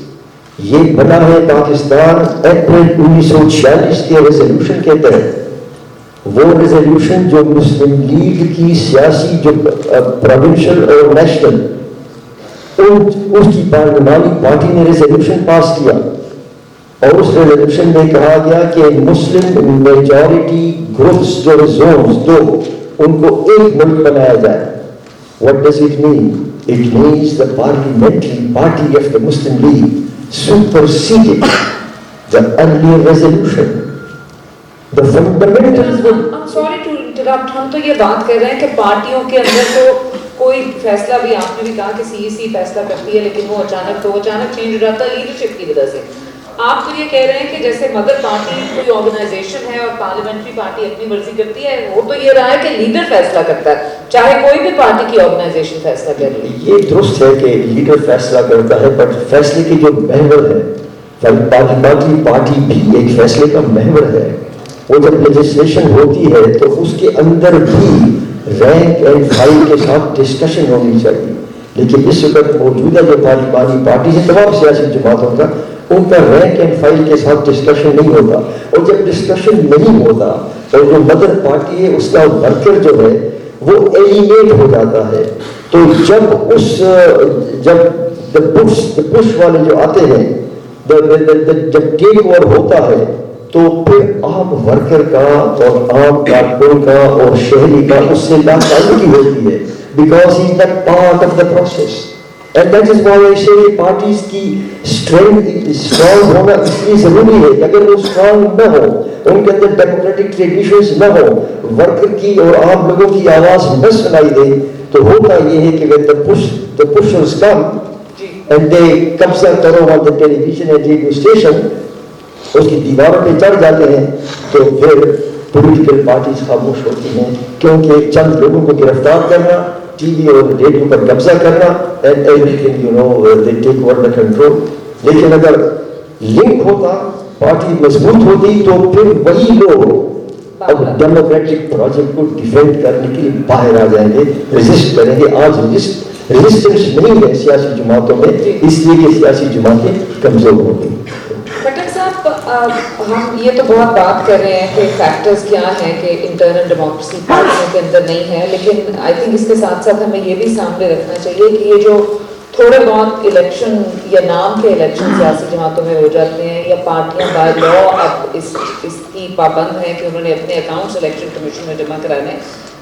یہ بنا ہے پاکستان اپریل 1946 کے ریزولوشن کے تحت. وہ ریزولوشن جو مسلم لیگ کی سیاسی جو پروونشل اور نیشنل اس کی پارلیمانی پارٹی نے ریزولوشن پاس کیا اور اس ریزولوشن میں کہا گیا کہ مسلم میجورٹی گروپس جو زونز دو ان کو ایک ملک بنایا جائے. What does it mean? It means the parliamentary party of the Muslim League superseded the earlier resolution. The fundamentals were... I'm sorry to interrupt. ہم تو یہ بات کر رہے ہیں کہ پارٹیوں کے اندر تو کوئی فیصلہ بھی آپ نے بھی کہا کہ CEC فیصلہ کرتی ہے لیکن وہ اچانک چینج ہو جاتا ہے لیڈرشپ کی وجہ سے. آپ تو یہ کہہ رہے ہیں کہ جیسے مدر پارٹی کوئی آرگنائزیشن ہے اور پارلیمنٹری پارٹی اپنی مرضی کرتی ہے, وہ تو یہ رہا ہے کہ لیڈر فیصلہ کرتا ہے چاہے کوئی بھی پارٹی کی آرگنائزیشن فیصلہ کر رہی ہے. یہ درست ہے کہ لیڈر فیصلہ کرتا ہے, بٹ فیصلے کی جو محور ہے پارلیمنٹری پارٹی بھی ایک فیصلے کا محور ہے. وہ جب لیجسلیشن ہوتی ہے تو اس کے اندر بھی رینک اینڈ فائل کے ساتھ ڈسکشن ہونی چاہیے. لیکن اس وقت موجودہ جو پارلیمانی پارٹی ہے تمام سیاسی جماعتوں کا उनका रैंक एंड फाइल के साथ डिस्कशन नहीं होता, और जब डिस्कशन नहीं होता और जो मदर पार्टी है उसका वर्कर जो है वो एलिनेट हो जाता है। तो जब पुश वाले जो आते हैं, जब टेक ओवर होता है, तो फिर आम वर्कर का और आम कारकुन का और शहरी का उससे नाताल्लुकी होती है, because he is not part of the process. And that is why I से पार्टीज की स्ट्रांग होना इसलिए जरूरी है कि अगर वो स्ट्रांग न हो, उनके अंदर डेमोक्रेटिक ट्रेडिशंस न हो, वर्कर की और आम लोगों की आवाज न सुनाई दे, तो होता ये है कि when the pushers come and they कब्जा करो on the television and radio station, उसकी दीवारों पे चढ़ जाते हैं, तो फिर पॉलिटिकल पार्टीज खामोश होती हैं, क्योंकि चंद लोगों को गिरफ्तार करना, टीवी और रेडियो पर कब्जा करना, and everything you know they take over the control. लेकिन अगर लिंक होता, पार्टी मजबूत होती, तो फिर वही लोग अब डेमोक्रेटिक प्रोजेक्ट को डिफेंड करने के लिए बाहर आ जाएंगे, रेजिस्ट करेंगे। आज रेजिस्टेंस नहीं है सियासी जमातों में, इसलिए कि सियासी जमातें कमजोर होंगी। खट्टर साहब, हम ये तो बहुत बात कर रहे हैं कि फैक्टर्स क्या हैं कि इंटरनल डेमोक्रेसी पार्टियों के अंदर नहीं है, लेकिन आई थिंक इसके साथ साथ हमें ये भी सामने रखना चाहिए कि ये जो थोड़े बहुत इलेक्शन या नाम के इलेक्शन सियासी जमातों में हो जाते हैं, या पार्टियां बाय लॉ अब इसकी पाबंद हैं कि उन्होंने अपने अकाउंट्स इलेक्शन कमीशन में जमा कराने,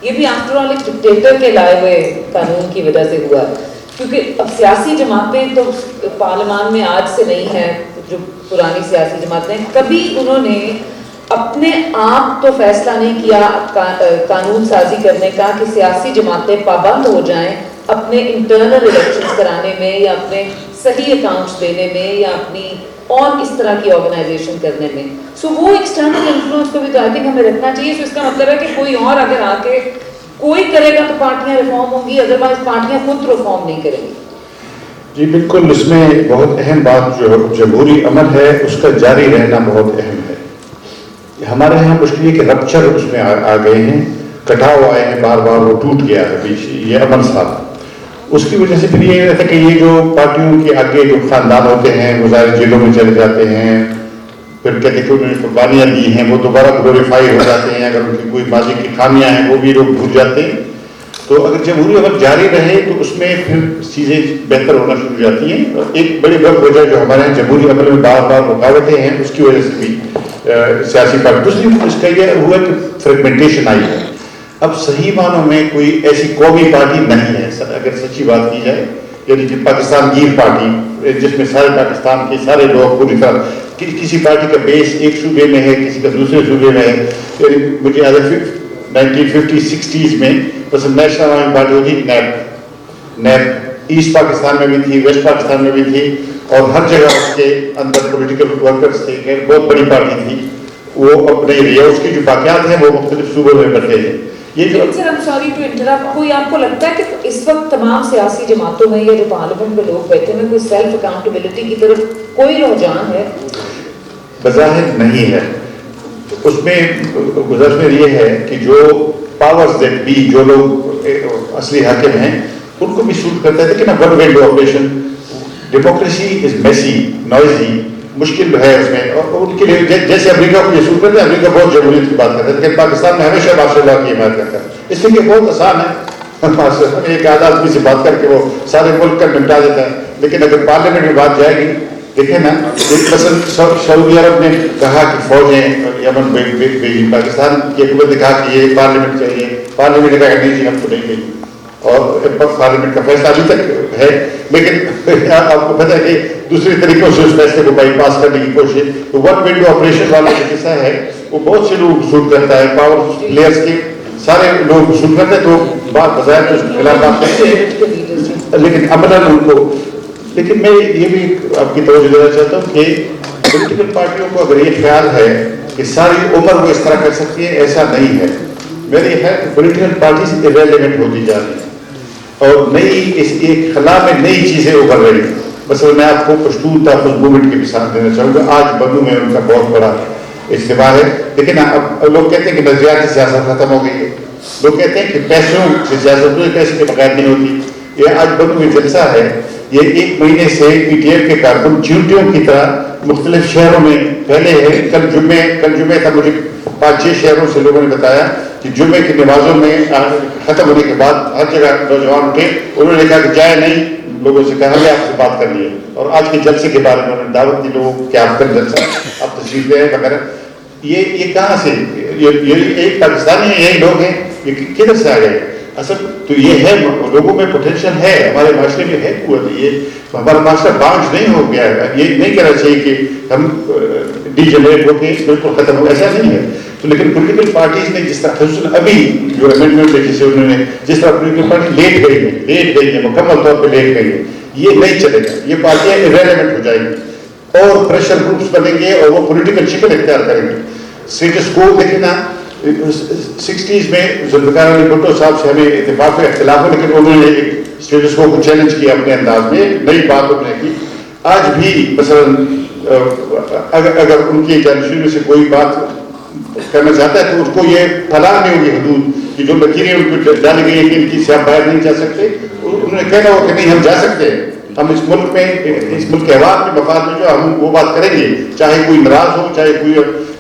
ये भी आफ्टर ऑल एक डिक्टेटर के लाए हुए कानून की वजह से हुआ, क्योंकि अब सियासी जमातें तो पार्लियामान में आज से नहीं है, जो पुरानी सियासी जमातें, कभी उन्होंने अपने आप तो फैसला नहीं किया कानून साजी करने का कि सियासी जमातें पाबंद हो जाएं अपने इंटरनल इलेक्शंस कराने में, या अपने सही अकाउंट्स देने में, या अपनी और इस तरह की ऑर्गेनाइजेशन करने में। सो वो एक्सटर्नल इन्फ्लुएंस को भी तो आई थिंक हमें रखना चाहिए। सो इसका मतलब है कि कोई और अगर आके कोई करेगा तो पार्टियां रिफॉर्म होंगी, अदरवाइज पार्टियां खुद रिफॉर्म नहीं करेंगी। जी बिल्कुल, इसमें बहुत अहम बात जो जमहूरी अमल है उसका जारी रहना बहुत अहम है। हमारे यहाँ मुश्किल है कि रप्चर उसमें आ गए हैं, कटाव आए हैं, बार बार वो टूट गया है बीच ये अमल साहब। उसकी वजह से फिर ये रहता है कि ये जो पार्टियों के आगे जो खानदान होते हैं वो ज़ाहिर जेलों में चले जाते हैं, फिर कहते हैं कि उन्होंने कुर्बानियाँ दी हैं, वो दोबारा ग्लोरीफाई हो जाते हैं, अगर उनकी कोई माजी की खामियाँ हैं वो भी लोग भूल जाते हैं। तो अगर जमहूरी अमल जारी रहे तो उसमें फिर चीज़ें बेहतर होना शुरू हो जाती हैं। और एक बड़ी वजह जो हमारे यहाँ जमहूरी अमल में बार बार रुकावटें हैं, उसकी वजह से भी सियासी पार्टी, दूसरी इसका यह हुआ कि फ्रेगमेंटेशन आई है। अब सही मानों में कोई ऐसी कौमी पार्टी नहीं है, अगर सच्ची बात की जाए, यानी कि पाकिस्तान गीर पार्टी जिसमें सारे पाकिस्तान के सारे लोग पूरी तरह किसी पार्टी का बेस एक सूबे में है, किसी का दूसरे सूबे में है। मुझे याद है 1950-60s में बस नेशनल आवामी पार्टी होती नैप ईस्ट पाकिस्तान में भी थी, वेस्ट पाकिस्तान में भी थी, और हर जगह उसके अंदर पॉलिटिकल वर्कर्स थे, बहुत बड़ी पार्टी थी। वो अपने एरिया उसकी जो बाक़ियात हैं वो मुख्तलिफ सूबों में बटे हैं। ये जो sir, I'm sorry to interrupt, कोई आपको लगता है कि इस वक्त तमाम सियासी जमातों में या जो पार्लियामेंट में लोग बैठे हैं कोई सेल्फ अकाउंटेबिलिटी की तरफ कोई रुझान है? बज़ाहिर नहीं है। उसमें गुज़र में ये है कि जो पावर्स दैट बी, जो लोग असली हाकिम हैं, उनको भी सूट करता है। लेकिन one window operation, democracy is messy, noisy, मुश्किल है उसमें, और उनके लिए जैसे अमेरिका को ये सूट करते हैं, अमेरिका बहुत जमहूरियत की बात करता है, लेकिन पाकिस्तान में हमेशा मार्शल की हिमायत करता है। इसलिए बहुत आसान है, एक आधा आदमी से बात करके वो सारे मुल्क का निपटा देता है। लेकिन अगर पार्लियामेंट में बात जाएगी, देखें ना, सऊदी अरब ने कहा कि फौजें यमन भेजी, पाकिस्तान की हुकूमत ने कहा कि ये पार्लियामेंट चाहिए, पार्लियामेंट ने कहा नहीं जी हम तो नहीं भेजी, और पार्लियामेंट का फैसला अभी तक है। लेकिन आपको पता है कि दूसरे तरीकों से उस फैसले को बाईपास करने की कोशिश, तो वन विंडो ऑपरेशन वाला जो किस्सा है वो बहुत से लोग शूट करता है, पावर प्लेयर्स के सारे लोग शूट करते हैं, तो बात बजाय तो खिलाफ बात करते हैं, लेकिन अमलन उनको। लेकिन मैं ये भी आपकी तवज्जो देना चाहता हूँ कि पॉलिटिकल पार्टियों को अगर ये ख्याल है कि सारी उम्र वो इस तरह कर सकती है, ऐसा नहीं है। मेरे है कि पॉलिटिकल पार्टीज इरेलेवेंट होती जा रही है और नई इस एक खला में नई चीज़ें उभर रही हैं। बस मैं आपको पश्तून तहफ़्फ़ुज़ मूवमेंट की मिसाल देना चाहूँगा। आज बन्नू में उनका बहुत बड़ा इज्तिमा है, लेकिन अब लोग कहते हैं कि नज़रियाती सियासत खत्म हो गई है, लोग कहते हैं कि पैसों की सियासत पैसे के बगैर नहीं होती। ये आज बन्नू में जलसा है, ये 1 महीने से PTF के कारकुन चींटियों की तरह मुख्तलिफ शहरों में फैले हैं। कल जुम्मे था, मुझे 5-6 शहरों से लोगों ने बताया कि जुम्मे की नमाजों में ख़त्म होने के बाद हर जगह नौजवान उठे, उन्होंने कहा कि जाए नहीं, लोगों से कहा हमने आपसे बात कर ली है। और आज के जलसे के बारे में उन्होंने दावत दी लोगों को कि आप कर जलसा, आप तशरीफ ले वगैरह। ये कहाँ से, ये एक पाकिस्तानी है, यही लोग हैं, ये किधर से आ गए? असल तो ये है, लोगों में पोटेंशियल है, हमारे माशरे में है कुव्वत, ये हमारा माशरा बांझ नहीं हो गया है। ये नहीं कहना चाहिए कि हम डिजेनरेट होके बिल्कुल खत्म हो, ऐसा नहीं है। तो लेकिन पॉलिटिकल पार्टीज ने जिस तरह अभी जो अमेंडमेंट लेके से उन्होंने जिस तरह पॉलिटिकल पार्टी लेट गई है मुकम्मल तौर पर लेट गई है, ये नहीं चलेगा, ये पार्टियां इरेलेवेंट हो जाएंगी और प्रेशर ग्रुप्स बनेंगे और वो पॉलिटिकल शिकल इख्तियार करेंगे। स्टेटस को देखना 60s में जुल्फ़िकार अली भुट्टो साहब से हमें इत्तेफाक में इख्तिलाफ हो, लेकिन उन्होंने एक स्टेटस को चैलेंज किया अपने अंदाज में, नई बात उन्होंने की। आज भी मसलन अगर उनकी जानशी में से कोई बात करना चाहता है तो उसको ये फलाह नहीं होगी हदूद कि जो लकीरें उनको डाली गई है कि इनकी से आप बाहर नहीं जा सकते। उन्होंने कहना हो कि नहीं, हम जा सकते हैं, हम इस मुल्क में, इस मुल्क के अवाम के मफाद में जो हम वो बात करेंगे, चाहे कोई नाराज हो, चाहे कोई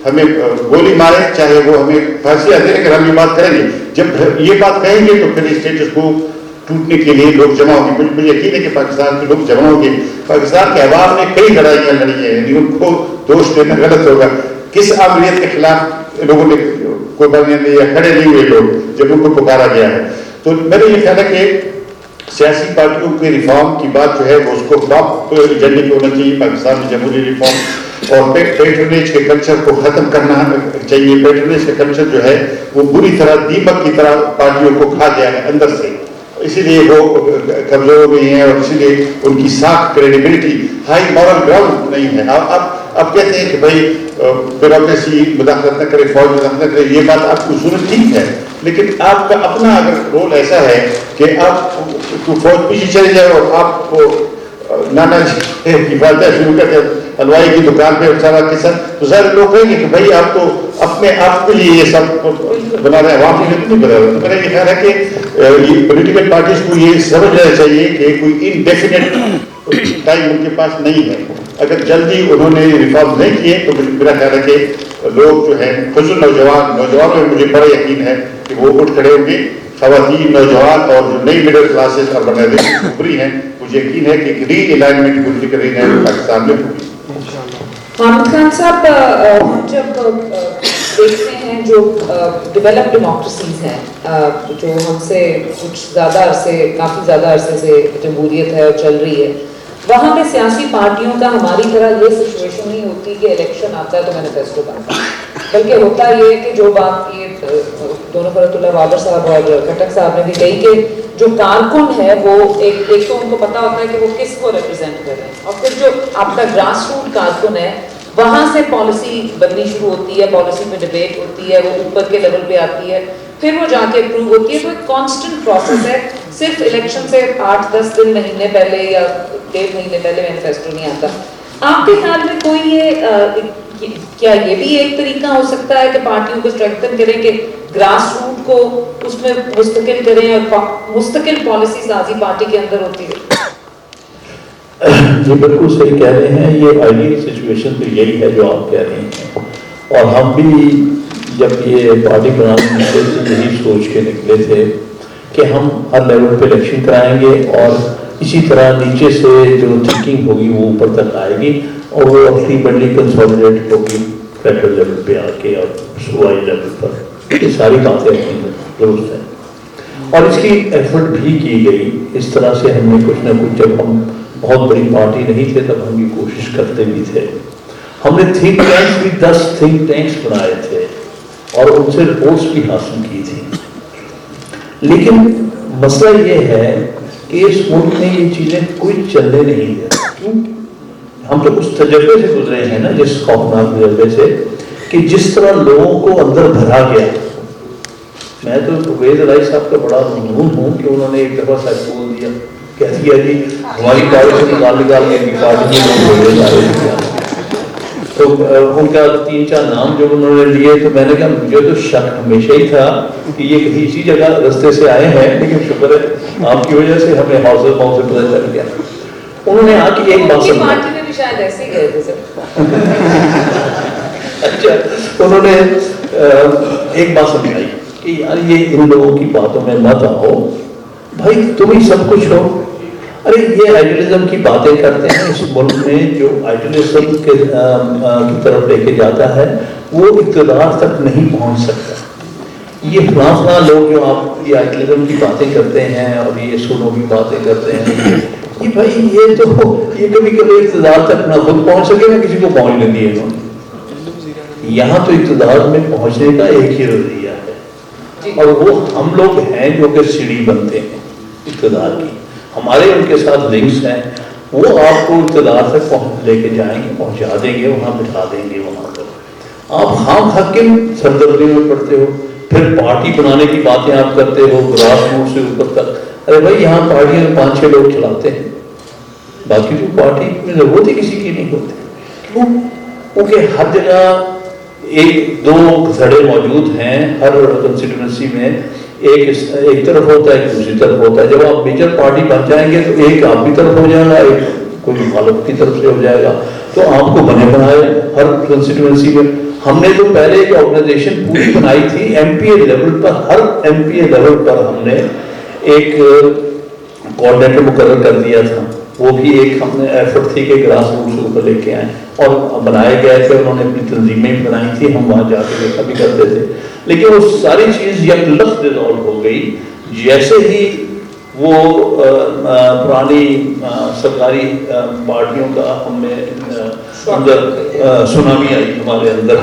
हमें गोली मारे, चाहे वो हमें फांसियां दे, लेकिन हम ये बात करेंगे। जब ये बात कहेंगे तो फिर स्टेटस को टूटने के लिए लोग जमा होंगे। मुझे यकीन है कि पाकिस्तान के लोग जमा होंगे। पाकिस्तान के अवाम ने कई लड़ाइयाँ लड़ी हैं, उनको दोष देना गलत होगा। किस आमरीत के खिलाफ लोगों ने कुर्बानियां दी या खड़े नहीं हुए लोग जब उनको पुकारा गया है? तो मेरा ये ख्याल है कि सियासी पार्टियों के रिफॉर्म की बात जो है वो उसको टॉप एजेंडे पे होना चाहिए। पाकिस्तान में जमहूरी रिफॉर्म और पैट्रनेज के कल्चर को खत्म करना चाहिए। पैट्रनेज का कल्चर जो है वो बुरी तरह दीमक की तरह पार्टियों को खा गया है अंदर से, इसीलिए वो कमजोर हो गई हैं और इसीलिए उनकी साख क्रेडिबिलिटी, हाई मॉरल ग्राउंड नहीं है। अब कहते हैं कि भाई ब्यूरोक्रेसी मुदाखलत न करे, फौज मुदाखलत न करे, ये बात आपको सुन ठीक है, लेकिन आपका अपना अगर रोल ऐसा है कि आप फौज पीछे चले जाए और आपको नाना जी की बातें शुरू करते हलवाई की दुकान पे सारा किस्सा, तो सारे लोग कहेंगे कि भाई आप तो अपने आप के लिए ये सब बना रहे हैं, आवाम के लिए नहीं बना रहे। तो मेरा ये ख्याल है कि ये पॉलिटिकल पार्टीज को ये समझ लेना चाहिए कि कोई इनडेफिनेट टाइम उनके पास नहीं है। अगर जल्दी उन्होंने रिफॉर्म नहीं किए तो मेरा ख्याल है कि लोग जो है खुद नौजवानों में मुझे बड़ा यकीन है कि वो उठ खड़े होंगे। ख़वातीन, नौजवान और जो नई मिडिल क्लासेस और ऑर्गेनाइजेशन उभरी हैं, मुझे यकीन है कि री अलाइनमेंट पॉलिटिकल रीअलाइनमेंट पाकिस्तान में होगी। हामिद खान साहब, हम जब देखते हैं जो डेवलप्ड डेमोक्रेसीज हैं जो हमसे कुछ ज़्यादा अरसे, काफ़ी ज़्यादा अरसे से जमहूरियत है और चल रही है, वहाँ पे सियासी पार्टियों का हमारी तरह ये सिचुएशन नहीं होती कि इलेक्शन आता है तो मैनिफेस्टो बनता है, बल्कि होता ये है कि जो बात ये दोनों फरतुल्लाह बाबर साहब और खटक साहब ने भी कही कि जो कारकुन है वो एक तो उनको पता होता है कि वो किसको रिप्रेजेंट कर रहे हैं, और फिर जो आपका ग्रास रूट कारकुन है वहाँ से पॉलिसी बननी शुरू होती है, पॉलिसी पे डिबेट होती है, वो ऊपर के लेवल पे आती है, फिर वो जाके अप्रूव होती है। तो एक कांस्टेंट प्रोसेस है, सिर्फ इलेक्शन से 8-10 दिन महीने पहले या 1.5 महीने पहले मैनिफेस्टो नहीं आता। आपके ख्याल में कोई ये क्या ये भी एक तरीका हो सकता है कि पार्टियों को स्ट्रेंथन करें कि ग्रास रूट को उसमें मुस्तकिल करें और मुस्तकिल पॉलिसी साजी पार्टी के अंदर होती है? जी बिल्कुल सही कह रहे हैं। ये आइडियल सिचुएशन तो यही है जो आप कह रहे हैं, और हम भी जब ये पार्टी बनाने निकले थे यही सोच के निकले थे कि हम हर लेवल पे इलेक्शन कराएंगे और इसी तरह नीचे से जो थिंकिंग होगी वो ऊपर तक आएगी और वो अपनी बड़ी कंसोलिडेट होगी फेडरल लेवल पे आके और सूबाई लेवल पर। ये सारी बातें दुरुस्त हैं और इसकी एफर्ट भी की गई। इस तरह से हमने कुछ ना कुछ, जब हम बहुत बड़ी पार्टी नहीं थे तब हम ये कोशिश करते भी थे। हमने थिंक टैंक्स भी 10 थिंक टैंक्स बनाए थे और उनसे रिपोर्ट्स भी हासिल की थी, लेकिन मसला ये है कि इस मुल्क में ये चीज़ें कोई चलने नहीं देता। क्यों? हम तो उस तजर्बे से गुजरे हैं ना, जिस खौफनाक तजर्बे से कि जिस तरह लोगों को अंदर भरा गया। मैं तो परवेज इलाही साहब का बड़ा ममनून हूँ कि उन्होंने एक दफ़ा सच बोल दिया, कह दिया जी हमारी पार्टी से निकाल के पार्टी में तो उनका 3-4 नाम जब उन्होंने लिए तो मैंने कहा मुझे तो शक हमेशा ही था कि ये कहीं इसी जगह रास्ते से आए हैं, लेकिन शुक्र है आपकी वजह से हमें हौसला से पता चल गया। انہوں نے آ کے ایک بات سمجھائی. پارٹی میں بھی شاید ایسے ہی گئے تھے سر. اچھا, انہوں نے ایک بات سمجھائی کہ یار یہ ان لوگوں کی باتوں میں مت آؤ بھائی, تم ہی سب کچھ ہو. ارے یہ آئیڈیلزم کی باتیں کرتے ہیں اس ملک میں, جو آئیڈیلزم کی طرف لے کے جاتا ہے وہ اقتدار تک نہیں پہنچ سکتا. یہ فلاں لوگ جو آپ یہ آئیڈیلزم کی باتیں کرتے ہیں اور یہ سنوں کی باتیں کرتے ہیں, یہ بھائی یہ تو یہ کبھی کبھی اقتدار تک نہ خود پہنچ سکے نہ کسی کو پہنچنے دیے انہوں نے. یہاں تو اقتدار میں پہنچنے کا ایک ہی رویہ ہے اور وہ ہم لوگ ہیں جو کہ سیڑھی بنتے ہیں اقتدار کی. ہمارے ان کے ساتھ لنکس ہیں, وہ آپ کو اقتدار تک لے کے جائیں گے, پہنچا دیں گے, وہاں بٹھا دیں گے. وہاں پر آپ خام خواہ کن سردردی میں پڑتے ہو, پھر پارٹی بنانے کی باتیں آپ کرتے ہو گراس روٹ سے اوپر تک. ارے بھائی یہاں پارٹی میں 5-6 لوگ چلاتے ہیں, باقی جو پارٹی میں ضرورت ہی کسی کی نہیں ہوتی. کیوں؟ کیونکہ ہر جگہ 1-2 گھڑے موجود ہیں ہر کنسٹیٹوئنسی میں. ایک طرف ہوتا ہے, ایک دوسری طرف ہوتا ہے. جب آپ میجر پارٹی بن جائیں گے تو ایک آپ کی طرف ہو جائے گا, ایک کوئی مخالف کی طرف سے ہو جائے گا. تو آپ کو بنے بنائے ہر کنسٹیٹوئنسی میں. ہم نے تو پہلے ایک آرگنائزیشن پوری بنائی تھی ایم پی اے لیول پر. ہر ایم پی اے لیول پر ہم نے ایک کوآرڈینیٹر مقرر کر دیا تھا. وہ بھی ایک ہم نے ایفرٹ تھی کہ گراس روٹ سے اوپر لے کے آئیں, اور بنائے گئے تھے. انہوں نے اپنی تنظیمیں بھی بنائی تھی, ہم وہاں جا کے دیکھا بھی کرتے تھے. لیکن وہ ساری چیز یک لخت ڈیزالو ہو گئی جیسے ہی وہ پرانی سرکاری پارٹیوں کا ہم نے اندر سونامی آئی ہمارے اندر.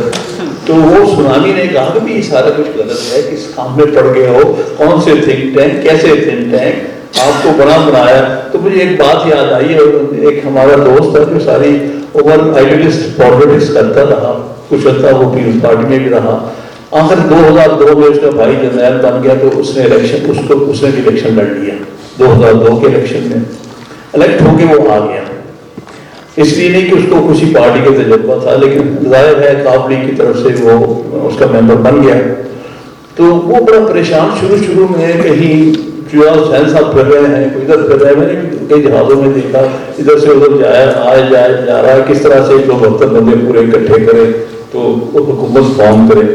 تو وہ سونامی نے کہا کہ یہ سارا کچھ غلط ہے, کس کام میں پڑ گئے ہو, کون سے تھنک ٹینک, کیسے تھنک ٹینک, آپ کو بنا بنایا. تو مجھے ایک بات یاد آئی, اور ایک ہمارا دوست ہے جو ساری اوور آئیڈیلسٹ پالیٹکس کرتا رہا, کچھ عرصہ وہ پیپلز پارٹی میں بھی رہا. آخر 2002 میں اس کا بھائی جرنیل بن گیا تو اس نے بھی الیکشن لڑ لیا. 2002 کے الیکشن میں الیکٹ ہو کے وہ آ گیا. اس لیے نہیں کہ اس کو کسی پارٹی کا تجربہ تھا, لیکن ظاہر ہے قوم لیگ کی طرف سے وہ اس کا ممبر بن گیا. تو وہ بڑا پریشان شروع میں, کہیں حسین صاحب پھر رہے ہیں, کوئی ادھر پھر رہے ہیں. میں نے کئی جہازوں میں دیکھا ادھر سے ادھر جا رہا ہے, کس طرح سے 272 بندے پورے اکٹھے کرے تو حکومت فارم کرے.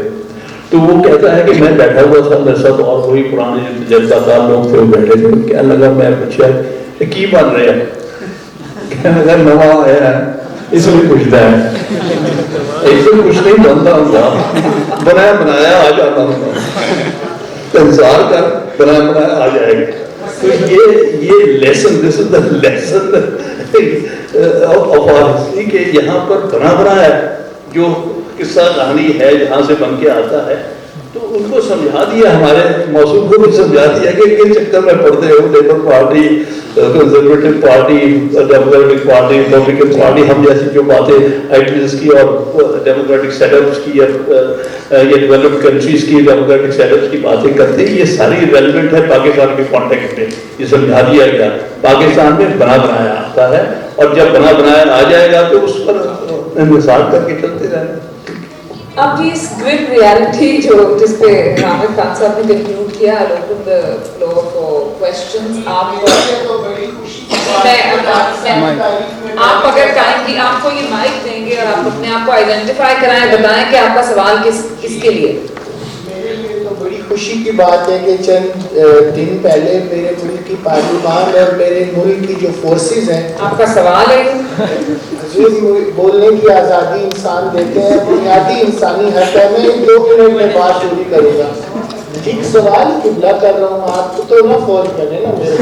تو وہ کہتا ہے کہ میں بیٹھا ہوا تھا, میرے ساتھ اور وہی پرانے جو تجربہ کار لوگ تھے وہ بیٹھے تھے. کہنے لگا, میں پوچھا کی بن رہے ہیں, کہنے لگا نواں آیا ہے اس میں پوچھتا ہے, ایک تو کچھ نہیں بنتا ہوں, بنایا آ جاتا ہوں, انتظار کر, بنایا آ جائے گا. تو یہ lesson, this is the lesson of our history, کہ یہاں پر بنایا جو قصہ کہانی ہے جہاں سے بن کے آتا ہے. تو ان کو سمجھا دیا, ہمارے موصوف کو بھی سمجھا دیا کہ کس چکر میں پڑتے ہو, Labour Party, Conservative Party, Democratic Party, Republican Party, ہم جیسی جو باتیں آئیڈیلز کی اور ڈیموکریٹک سیٹ اپس کی یا یہ ڈیولپڈ کنٹریز کی ڈیموکریٹک سیٹ اپس کی باتیں کرتے ہیں, یہ ساری ریلیونٹ ہے پاکستان کے کانٹیکسٹ میں. یہ سمجھا دیا گیا پاکستان میں بنایا آتا ہے, اور جب بنایا آ جائے گا تو اس پر انحصار کر کے چلتے رہیں. اب یہ گرپ ریالٹی جو جس پہ حامد خان صاحب نے کنکلوڈ کیا, I open the floor for questions. آپ اگر کہیں گے, آپ کو یہ مائک دیں گے اور آپ اپنے آپ کو آئیڈینٹیفائی کرائیں, بتائیں کہ آپ کا سوال کس کے لیے. میرے لیے تو بڑی خوشی کی بات ہے کہ چند دن پہلے میرے ملک کی پارلیمان اور میرے ملک کی جو فورسز ہیں, آپ کا سوال ہے بولنے کی آزادی انسان دیتے ہیں, بنیادی انسانی حق ہے. میں 2 منٹ میں بات پوری کروں گا. ایک سوال قبلہ کر رہا ہوں, آپ کو تو نہ فون کریں نا میرے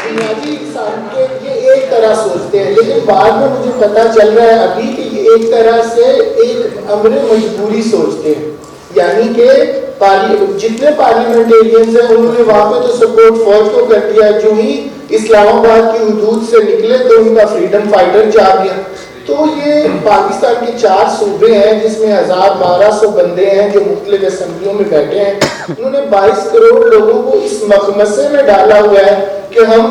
بنیادی انسان کے یہ ایک طرح سوچتے ہیں, لیکن بعد میں مجھے پتا چل رہا ہے ابھی کہ یہ ایک طرح سے ایک امر مجبوری سوچتے ہیں. یعنی کہ جتنے پارلیمنٹیرینز ہیں انہوں نے وہاں پہ تو سپورٹ فوج کو کر دیا, جو ہی اسلام آباد کی حدود سے نکلے تو ان کا فریڈم فائٹر جا گیا. تو یہ پاکستان کے 4 صوبے ہیں جس میں 1200 بندے ہیں جو مختلف اسمبلیوں میں بیٹھے ہیں. انہوں نے 22 کروڑ لوگوں کو اس مخمصے میں ڈالا ہوا ہے کہ ہم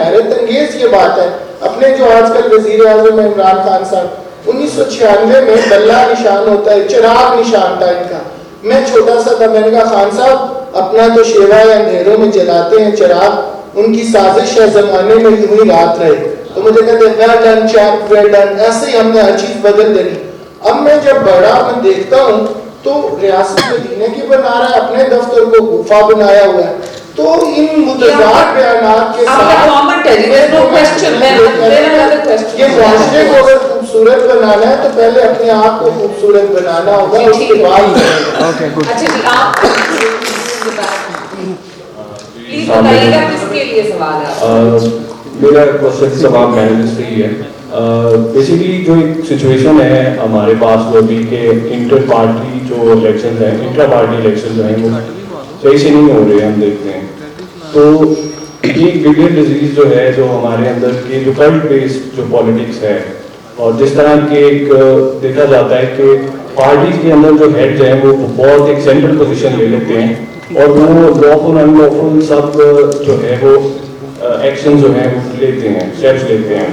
حیرت انگیز یہ بات ہے. اپنے جو آج کل وزیر اعظم عمران خان صاحب, 1996 میں بلہ نشان ہوتا ہے, چراغ نشان تھا ان کا. میں چھوٹا سا تھا, میں نے کہا خان صاحب अपना तो शिवाय अंधेरों में जलाते हैं चिराग, उनकी साजिश है जमाने में यूं ही रात रहे। तो मुझे कहते हैं well done chap well done, ऐसे ही हमने हर चीज बदल देनी। अब मैं जब बड़ा मैं देखता हूँ तो रियासत मदीने की बना रहा है, अपने दफ्तर को गुफा बनाया हुआ है। तो इन मुतज़ाद बयानात के साथ ये मुआशरे को अगर खूबसूरत बनाना है तो पहले अपने आप को खूबसूरत बनाना होगा, उसके बाद अच्छा जी आप प्लीज बताइएगा किसके लिए सवाल है। मेरा क्वेश्चन सवाल मैनेजर्स से ही है। बेसिकली जो एक सिचुएशन है हमारे पास वो भी कि इंटर पार्टी जो इलेक्शन हैं, इंट्रा पार्टी इलेक्शन जो हैं वो सही से नहीं हो रहे, हम देखते हैं। तो एक बिगर डिजीज जो है जो हमारे अंदर के जो कल्ट बेस्ड जो पॉलिटिक्स है, और जिस तरह के एक देखा जाता है कि पार्टी के अंदर जो हेड हैं वो बहुत एक सेंट्रल पोजीशन ले लेते हैं और वो लॉफुल अनलॉफुल सब जो है वो एक्शन जो है वो लेते हैं, स्टेप्स लेते हैं।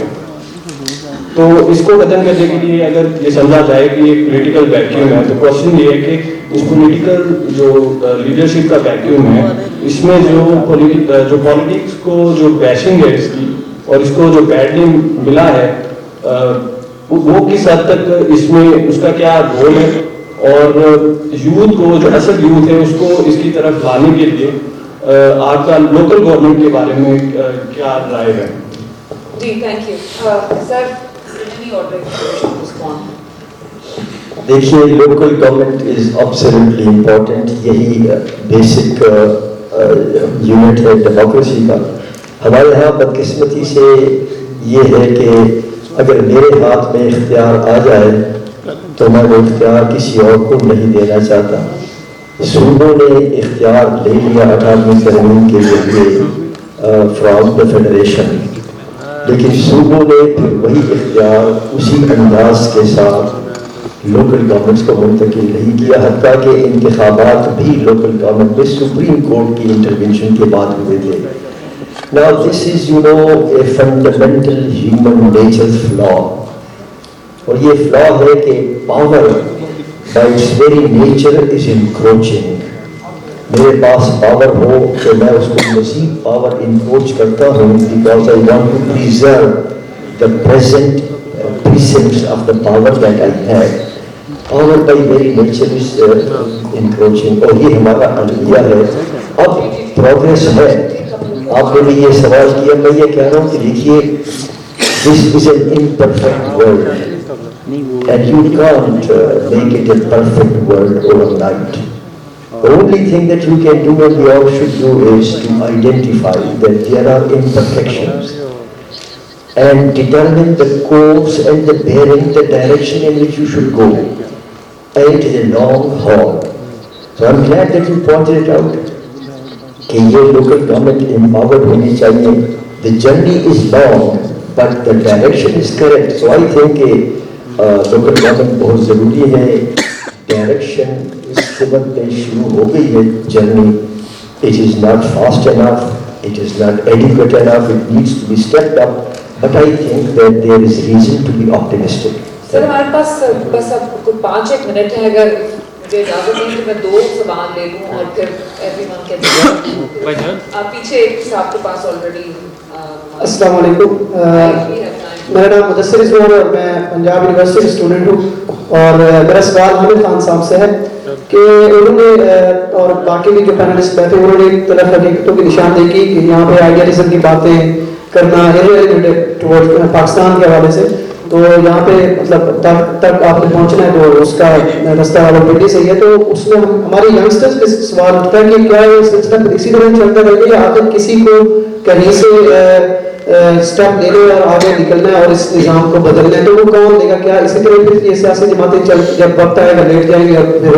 तो इसको खत्म करने के लिए अगर ये समझा जाए कि एक पॉलिटिकल वैक्यूम है, तो क्वेश्चन ये है कि इस पॉलिटिकल जो लीडरशिप का वैक्यूम है, इसमें जो पॉलिटिक्स को जो बैशिंग है इसकी और इसको जो बैड नेम मिला है, वो किस हद तक इसमें उसका क्या रोल है, और यूथ को जो असल यूथ है उसको इसकी तरफ लाने के लिए आपका लोकल गवर्नमेंट के बारे में क्या राय है? जी thank you sir, any order to respond. देखिए, local government is absolutely important, यही बेसिक यूनिट है डेमोक्रेसी का। हमारे यहाँ बदकिस्मती से ये है कि अगर मेरे हाथ में इख्तियार आ जाए तो मैं वो इख्तियार किसी और को नहीं देना चाहता। सूबों ने इख्तियार ले लिया 18वीं तरमीम के लिए फ्रॉम द फेडरेशन, लेकिन सूबों ने फिर वही इख्तियार उसी अंदाज के साथ लोकल गवर्नमेंट्स को मुंतकिल नहीं किया, हत्ता कि इंतखाबात भी लोकल गवर्नमेंट में सुप्रीम कोर्ट की इंटरवेंशन के बाद हुए थे। Now this is a fundamental human nature flaw, और ये फ्लॉ है कि power by its very nature is encroaching। मेरे पास पावर हो तो मैं उसको मज़ीद पावर इनक्रोच करता हूँ because I want to preserve the present precepts of the power that I have। Power by very nature is encroaching, और ये हमारा अलविया है। अब प्रोग्रेस है। आपने भी ये सवाल किया, मैं ये कह रहा हूँ कि देखिए, this is an imperfect world and you can't make it a perfect world overnight। The only thing that you can do and we all should do is to identify that there are imperfections and determine the course and the bearing, the direction in which you should go, and the long haul। So I'm glad that you pointed it out कि ये local government empowered होनी चाहिए। The journey is long but the direction is correct। So I think local government बहुत ज़रूरी है। Direction इस वक्त में शुरू हो गई है journey. It is not fast enough, it is not adequate enough, it needs to be stepped up, but I think that there is reason to be optimistic। Sir हमारे पास बस अब कुछ 5-1 मिनट है, अगर मुझे इजाजत है तो मैं 2 सवाल ले लूं और फिर एवरीवन कैन आप पीछे साहब के पास ऑलरेडी। अस्सलाम वालेकुम, मेरा नाम मुदस्सिर इस्माइल और मैं पंजाब यूनिवर्सिटी स्टूडेंट हूँ। और मेरा सवाल हामिद खान साहब से है कि उन्होंने और बाकी भी जो पैनलिस्ट बैठे उन्होंने एक तरफ हकीकतों की निशानदेही की कि यहाँ पे आइडियलिज्म की बातें करना टुवर्ड्स पाकिस्तान के हवाले से, तो यहाँ पे मतलब तक आपने पहुँचना है तो उसका रास्ता ऑलरेडी सही है। तो उसमें हमारे यंगस्टर्स पे सवाल उठता है कि क्या ये सिलसिला इसी तरह चलता रहेगा या आखिर किसी को कहीं से स्टेप लेना है और आगे निकलना है और इस निज़ाम को बदलना है, तो वो कौन देगा? क्या इसी तरह फिर ये सियासी जमातें चल जब वक्त आएगा लेट जाएंगे और फिर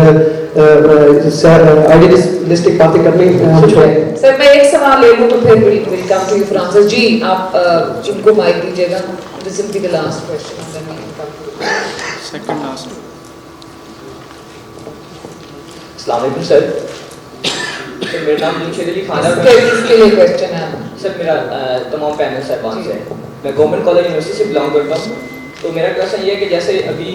आइडियलिस्टिक बातें करनी हम छोड़ेंगे? सर मैं एक सवाल ले लूं तो फिर will come to you Francis ji, आप जिनको माइक दीजिएगा। This will be the last question then we can come to second last. अस्सलाम वालेकुम सर, मेरा नाम मुंशीद अली खान है। किसके लिए क्वेश्चन है? सर मेरा तमाम पैनल साहबान से है। मैं गवर्नमेंट कॉलेज यूनिवर्सिटी से बिलोंग करता हूँ। तो मेरा क्वेश्चन ये है कि जैसे अभी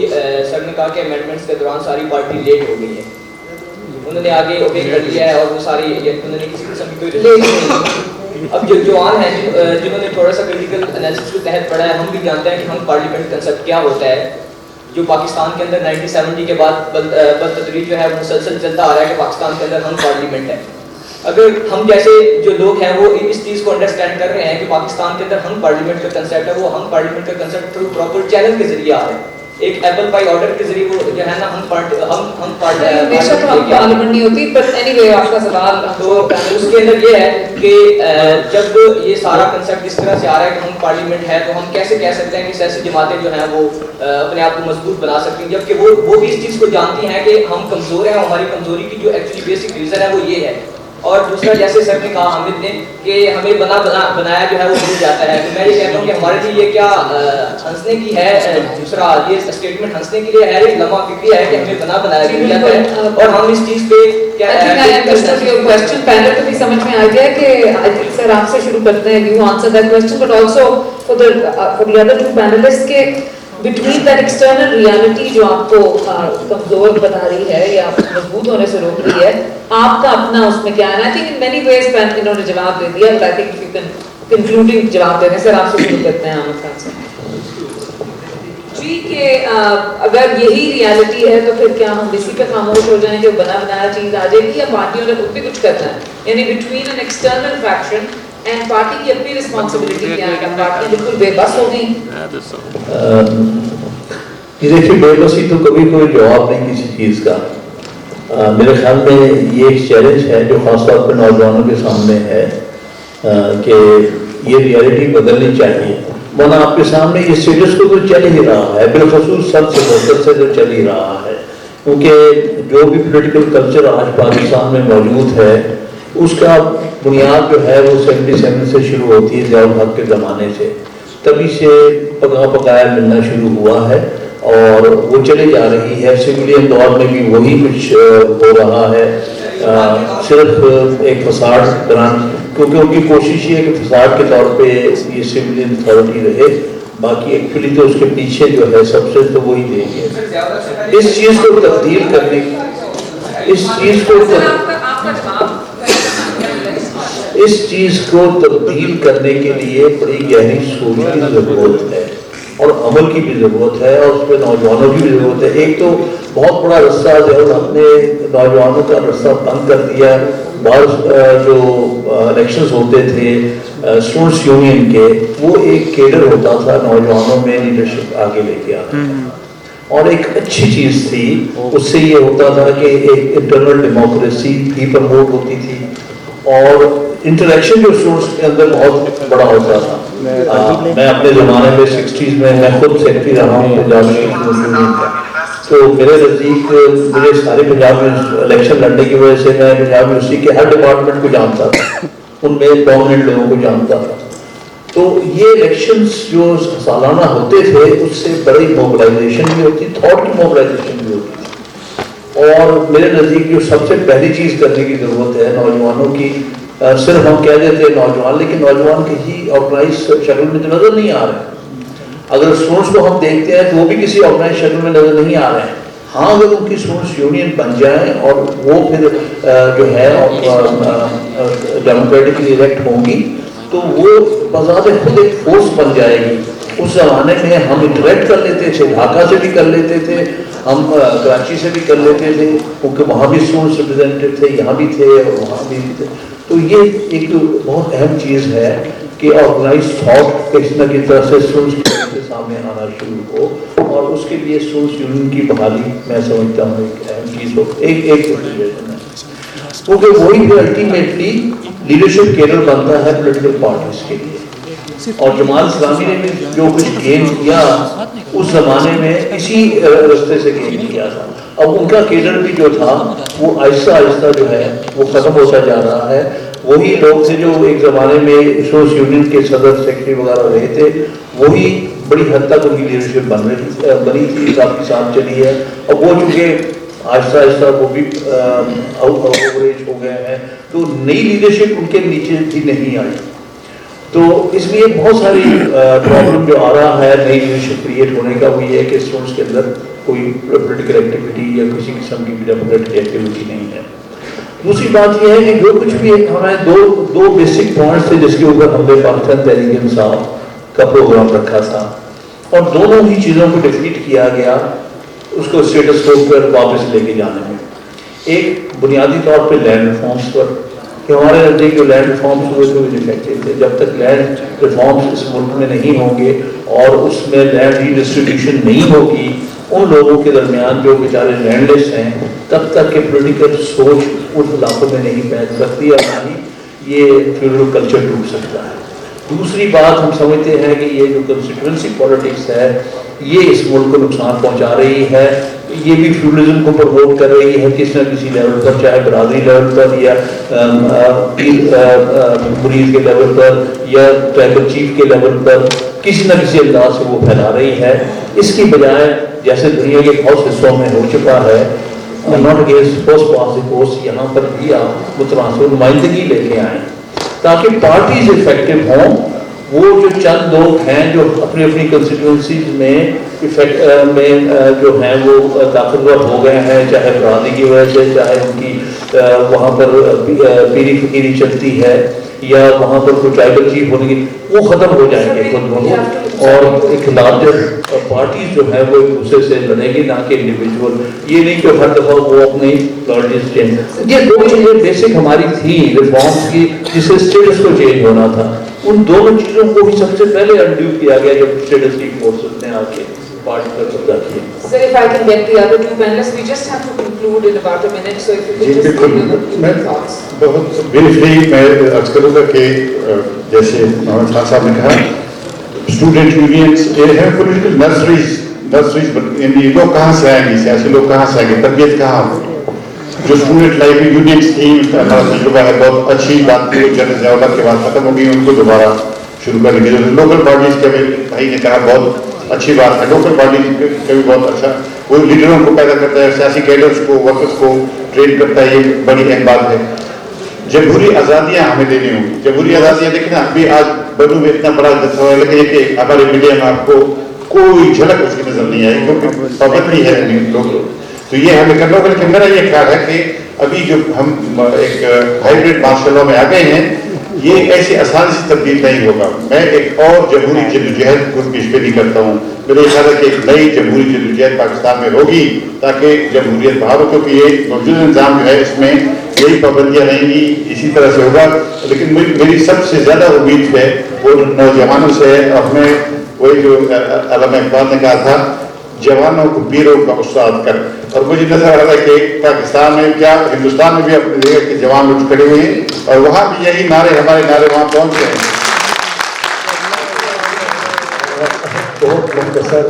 सर ने कहा कि अमेंडमेंट्स के दौरान सारी पार्टी लेट हो गई है, انہوں نے آگے اوبے کر لیا ہے اور وہ ساری انہوں نے کسی قسم کی کوئی ریسٹرکشن نہیں. اب جو جوان ہیں جنہوں نے تھوڑا سا کریٹیکل انالیسس کے تحت پڑھا ہے, ہم بھی جانتے ہیں کہ ہم پارلیمنٹ کنسیپٹ کیا ہوتا ہے, جو پاکستان کے اندر 1970 کے بعد بدتدریج جو ہے وہ مسلسل چلتا آ رہا ہے کہ پاکستان کے اندر ہم پارلیمنٹ ہے. اگر ہم جیسے جو لوگ ہیں وہ اس چیز کو انڈرسٹینڈ کر رہے ہیں کہ پاکستان کے اندر ہم پارلیمنٹ کا کنسیپٹ ہے, وہ ہم پارلیمنٹ کا کنسیپٹ تھرو پراپر چینل کے ذریعے آ رہے ہیں, ایک ایپل پائی آرڈر کے ذریعے وہ جو ہے نا ہم پارلیمنٹ نہیں ہوتی. بٹ اینی وے آپ کا سوال تو اس کے اندر یہ ہے کہ جب یہ سارا کنسیپٹ اس طرح سے آ رہا ہے کہ ہم پارلیمنٹ ہے, تو ہم کیسے کہہ سکتے ہیں کہ سیاسی جماعتیں جو ہیں وہ اپنے آپ کو مضبوط بنا سکتی ہیں, جبکہ وہ بھی اس چیز کو جانتی ہیں کہ ہم کمزور ہیں. ہماری کمزوری کی جو ایکچولی بیسک ریزن ہے وہ یہ ہے. اور دوسرا جیسے سر نے کہا حامد نے کہ ہمیں بنایا جو ہے وہ بھول جاتا ہے, تو میں یہ کہتا ہوں کہ ہمارے لیے یہ کیا ہنسنے کی ہے, دوسرا یہ اسٹیٹمنٹ ہنسنے کے لیے ہے, یہ لمحہ فکری ہے کہ ہمیں بنایا بھول جاتا ہے, اور ہم اس چیز پہ کیا کوشچن پہلے تو بھی سمجھ میں آ گیا کہ سر آپ سے شروع کرتے ہیں, you answer that question, but also for the other two panelist کے بٹوین دیٹ ایکسٹرنل ریالٹی جو آپ کو کمزور بتا رہی ہے یا مضبوط ہونے سے روک رہی ہے, آپ کا اپنا اس میں کیا ہے. I think in many ways انہوں نے جواب دے دیا, but I think you can concluding جواب دے دیں. سر آپ سے شروع کرتے ہیں احمد خان سے. جی کہ اگر یہی ریالٹی ہے تو پھر کیا ہم اسی پہ خاموش ہو جائیں کہ بنایا چیز آ جائے گی, یا پارٹیوں نے خود بھی کچھ کرنا ہے, یعنی between an external faction and party کی اپنی رسپانسبلٹی کیا ہے, پارٹیاں بالکل بے بس ہو گئی. دیکھیے بے بسی تو کبھی کوئی جواب نہیں کسی چیز کا. میرے خیال میں یہ ایک چیلنج ہے جو خاص طور پہ نوجوانوں کے سامنے ہے کہ یہ ریالٹی بدلنی چاہیے, ورنہ آپ کے سامنے یہ اسٹیٹس کو تو چل ہی رہا ہے, بالخصوص سب سے بہتر سے جو چل ہی رہا ہے, کیونکہ جو بھی پولیٹیکل کلچر آج پاکستان میں موجود ہے اس کا بنیاد جو ہے وہ 77 سے شروع ہوتی ہے, ضیاء الحق کے زمانے سے, تبھی سے پکایا ملنا شروع ہوا ہے اور وہ چلی جا رہی ہے. سویلین دور میں بھی وہی کچھ ہو رہا ہے, صرف ایک فساد دوران, کیونکہ ان کی کوشش یہ ہے کہ فساد کے طور پہ یہ سویلین اتھارٹی رہے, باقی ایکچولی تو اس کے پیچھے جو ہے سب سے تو وہی دیں گے. اس چیز کو تبدیل کرنے اس چیز کو تبدیل کرنے کے لیے بڑی گہری سوچ کی ضرورت ہے اور عمل کی بھی ضرورت ہے, اور اس پہ نوجوانوں کی بھی ضرورت ہے. ایک تو بہت بڑا رستہ جو ہم نے نوجوانوں کا رستہ بند کر دیا. بعض جو الیکشنز ہوتے تھے اسٹوڈنٹس یونین کے, وہ ایک کیڈر ہوتا تھا نوجوانوں میں لیڈرشپ آگے لے کے آتا تھا, اور ایک اچھی چیز تھی. اس سے یہ ہوتا تھا کہ ایک انٹرنل ڈیموکریسی بھی پروموٹ ہوتی تھی, اور انٹریکشن جو اسٹوڈنٹس کے اندر بہت بڑا ہوتا تھا. میں اپنے زمانے میں 60s میں خود سیکرٹری رہا ہوں پنجاب یونین کا, تو میرے نزدیک مجھے سارے پنجاب میں الیکشن لڑنے کی وجہ سے میں پنجاب یونیورسٹی کے ہر ڈپارٹمنٹ کو جانتا تھا, ان میں پرومننٹ لوگوں کو جانتا تھا. تو یہ الیکشنز جو سالانہ ہوتے تھے اس سے بڑی موبلائزیشن بھی ہوتی, تھاٹ کی موبلائزیشن بھی ہوتی تھی. اور میرے نزدیک جو سب سے پہلی چیز کرنے کی ضرورت ہے نوجوانوں کی, صرف ہم کہہ دیتے ہیں نوجوان, لیکن نوجوان کسی آرگنائز شکل میں تو نظر نہیں آ رہے. اگر اسٹوڈنٹس کو ہم دیکھتے ہیں تو وہ بھی کسی آرگنائز شکل میں نظر نہیں آ رہے ہیں. ہاں اگر ان کی اسٹوڈنٹس یونین بن جائیں اور وہ پھر جو ہے ڈیموکریٹکلی الیکٹ ہوں گی تو وہ بذات خود ایک فورس بن جائے گی. اس زمانے میں ہم انٹریکٹ کر لیتے تھے, ڈھاکہ سے بھی کر لیتے تھے, ہم کراچی سے بھی کر لیتے تھے, کیونکہ وہاں بھی اسٹوڈنٹس ریپرزینٹیو تھے, یہاں بھی تھے اور وہاں بھی تھے. تو یہ ایک بہت اہم چیز ہے کہ آرگنائز تھاٹ کسی نہ کسی طرح سے اسٹوڈنٹس کے سامنے آنا شروع ہو, اور اس کے لیے اسٹوڈنٹس یونین کی بحالی میں سمجھتا ہوں ایک اہم چیز ہو. ایک سچویشن ہے, کیونکہ وہی پھر الٹیمیٹلی لیڈرشپ کیڈر بنتا ہے پولیٹیکل پارٹیز کے لیے. اور جماعت اسلامی نے بھی جو کچھ گین کیا اس زمانے میں اسی رستے سے گین کیا تھا. اب ان کا کیڈر بھی جو تھا وہ آہستہ آہستہ جو ہے وہ ختم ہوتا جا رہا ہے. وہی لوگ تھے جو ایک زمانے میں اسوس یونین کے صدر سیکرٹری وغیرہ رہے تھے, وہی بڑی حد تک ان کی لیڈرشپ بنی تھی, کافی ساتھ چلی ہے. اور وہ چونکہ آہستہ آہستہ وہ بھی اووریج ہو گئے ہیں, تو نئی لیڈرشپ ان کے نیچے بھی نہیں آئی. تو اس لیے بہت ساری پرابلم جو آ رہا ہے نئی لیڈرشپ کریٹ ہونے کا, وہ یہ ہے کہ اسٹوڈنٹس کے اندر کوئی پولیٹیکل ایکٹیویٹی یا کسی قسم کی ڈیموکریٹک ایکٹیویٹی نہیں ہے. दूसरी बात यह है कि जो कुछ भी हमें दो बेसिक पॉइंट्स थे जिसके ऊपर हमने पाकिस्तान तहरीक इंसाफ का प्रोग्राम रखा था, और दोनों ही चीज़ों को डिफीट किया गया उसको स्टेटस को पर वापस लेके जाने में। एक बुनियादी तौर पे लैंड रिफॉर्म्स पर, कि हमारे नज़दीक जो लैंड रिफॉर्म्स हुए थे इफेक्टिव थे। जब तक लैंड रिफॉर्म्स इस मुल्क में नहीं होंगे और उसमें लैंड रीडिस्ट्रीब्यूशन नहीं होगी उन लोगों के दरमियान जो बेचारे लैंडलेस हैं, तब तक के पॉलिटिकल सोच उस इलाकों में नहीं फैल सकती और ना ही ये फ्यूडल कल्चर टूट सकता है। दूसरी बात हम समझते हैं कि ये जो कंस्टिट्यूंसी पॉलिटिक्स है ये इस मुल्क को नुकसान पहुंचा रही है, ये भी फ्यूडलिज्म को प्रमोट कर रही है किसी न किसी लेवल पर, चाहे बरादरी लेवल पर या मुरीद के लेवल पर या ट्राइबल चीफ के लेवल पर, किसी न किसी अंदाज से वो फैला रही है। इसकी बजाय जैसे दुनिया के बहुत हिस्सों में हो चुका है, not against post pass course, यहाँ पर भी आप मुतनासिब नुमाइंदगी लेके आए ताकि पार्टीज इफेक्टिव हों। वो जो चंद लोग हैं जो अपनी अपनी कंस्टिट्यूंसीज में जो हैं वो ताकतवर हो गए हैं, चाहे बरादरी की वजह से, चाहे उनकी वहाँ पर पीरी फकीरी चलती है या वहाँ पर कोई ट्राइबल चीफ होने की, वो ख़त्म हो जाएंगे खुद बहुत, और एक लार्जर पार्टीज जो है वो एक दूसरे से लड़ेगी, ना कि इंडिविजुअल। ये नहीं कि हर दफ़ा वो अपनी लॉर्जेस चेंज। ये दो चीज़ें बेसिक हमारी थी रिफॉर्म्स की जिससे स्टेटस को चेंज होना था, उन दोनों चीज़ों को भी सबसे पहले अनड्यू किया गया जब स्टेटस की फोर्सेस ने आके पार्टी पर कब्जा किया। Sir, if I can get the other two panelists, we just have to conclude in about a minute, so if you could just give your thoughts. बहुत ब्रीफली मैं अर्ज करूँगा कि जैसे मोहम्मद खान साहब ने कहा, स्टूडेंट यूनियंस ये हैं पॉलिटिकल नर्सरीज, ये लोग कहाँ से आएंगे, सियासी लोग कहाँ से आएंगे, तरबियत कहाँ होगी। जो स्टूडेंट लाइफ यूनियंस थी हमारा तजुर्बा है, बहुत अच्छी बात थी, जनरल ज़ियाउल्लाह के बाद खत्म हो गई, उनको दोबारा शुरू करने की जरूरत। लोकल बॉडीज के भाई ने कहा बहुत अच्छी बात है, लोकल बॉडीज का भी बहुत अच्छा, वो लीडरों को पैदा करता है, सियासी कैडर्स को, वर्कर्स को ट्रेन करता है, ये बड़ी अहम बात है। जमहूरी आज़ादियाँ हमें देनी होंगी, जमहूरी आज़ादियाँ देखिए ना, अभी आज बदू में इतना बड़ा दस्ता है, लेकिन हमारे मीडिया में आपको कोई झलक उसकी नजर नहीं आई क्योंकि पाबंदी है लोग। तो ये हमें करना होगा, लेकिन मेरा ये ख्याल है कि अभी जो हम एक हाइब्रिड मार्शल लॉ में आ गए हैं, ये ऐसी आसानी से तब्दील नहीं होगा। मैं एक और जमहूरी जद्दोजहद को पेश नहीं करता हूँ। मेरा ख्याल है कि एक नई जमहूरी जद्दोजहद पाकिस्तान में होगी ताकि जमहूरियत बहाल हो, क्योंकि ये मौजूदा निज़ाम जो है इसमें यही पाबंदियाँ रहेंगी, इसी तरह से होगा। लेकिन मेरी सबसे ज़्यादा उम्मीद है वो नौजवानों से, हमें वही जो अल्लामा इकबाल ने कहा था, जवानों को पीरों का उस्ताद कर। और मुझे नजर आ रहा है कि पाकिस्तान में क्या हिंदुस्तान में भी अपनी जगह के जवान उठ खड़े हुए हैं और वहाँ भी यही नारे, हमारे नारे वहाँ पहुँच गए हैं। बहुत मुख्तसर,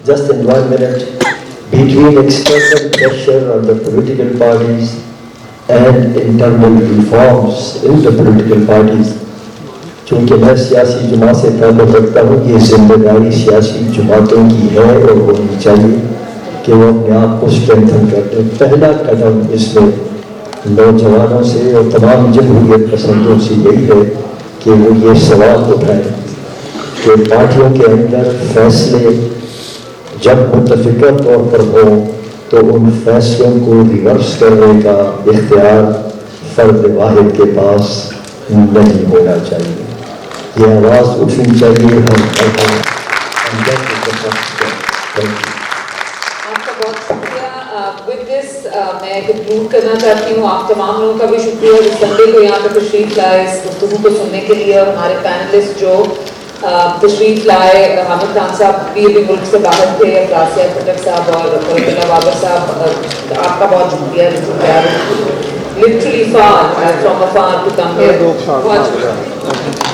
just in 1 minute, between external pressure on the political parties and internal reforms in the political parties, चूँकि मैं सियासी जमात से ताल्लुक़ रखता हूँ, ये जिम्मेदारी सियासी जमातों की है और होनी चाहिए कि वो अपने आप को स्ट्रेंथन करते। पहला कदम इसमें नौजवानों से और तमाम जमहूरियत पसंदों से यही है कि वो ये सवाल उठाएं कि पार्टियों के अंदर फैसले जब मुतफ़िक़ा तौर पर हों तो उन फैसलों को रिवर्स करने का इख्तियार फ़र्द वाहिद के पास नहीं होना चाहिए। ये आवाज़ उठनी चाहिए आपका बहुत शुक्रिया। विद दिस मैं कंक्लूड करना चाहती हूँ। आप तमाम लोगों का भी शुक्रिया जो संडे को यहाँ पर तशरीफ लाए इस गुफ्तगू को सुनने के लिए, और हमारे पैनलिस्ट जो तशरीफ लाए, हामिद खान साहब भी अभी मुल्क से बाहर थे, अफरासिया खटक साहब और फरतुल्लाह बाबर साहब, आपका बहुत शुक्रिया। Literally far from afar to come here, बहुत शुक्रिया।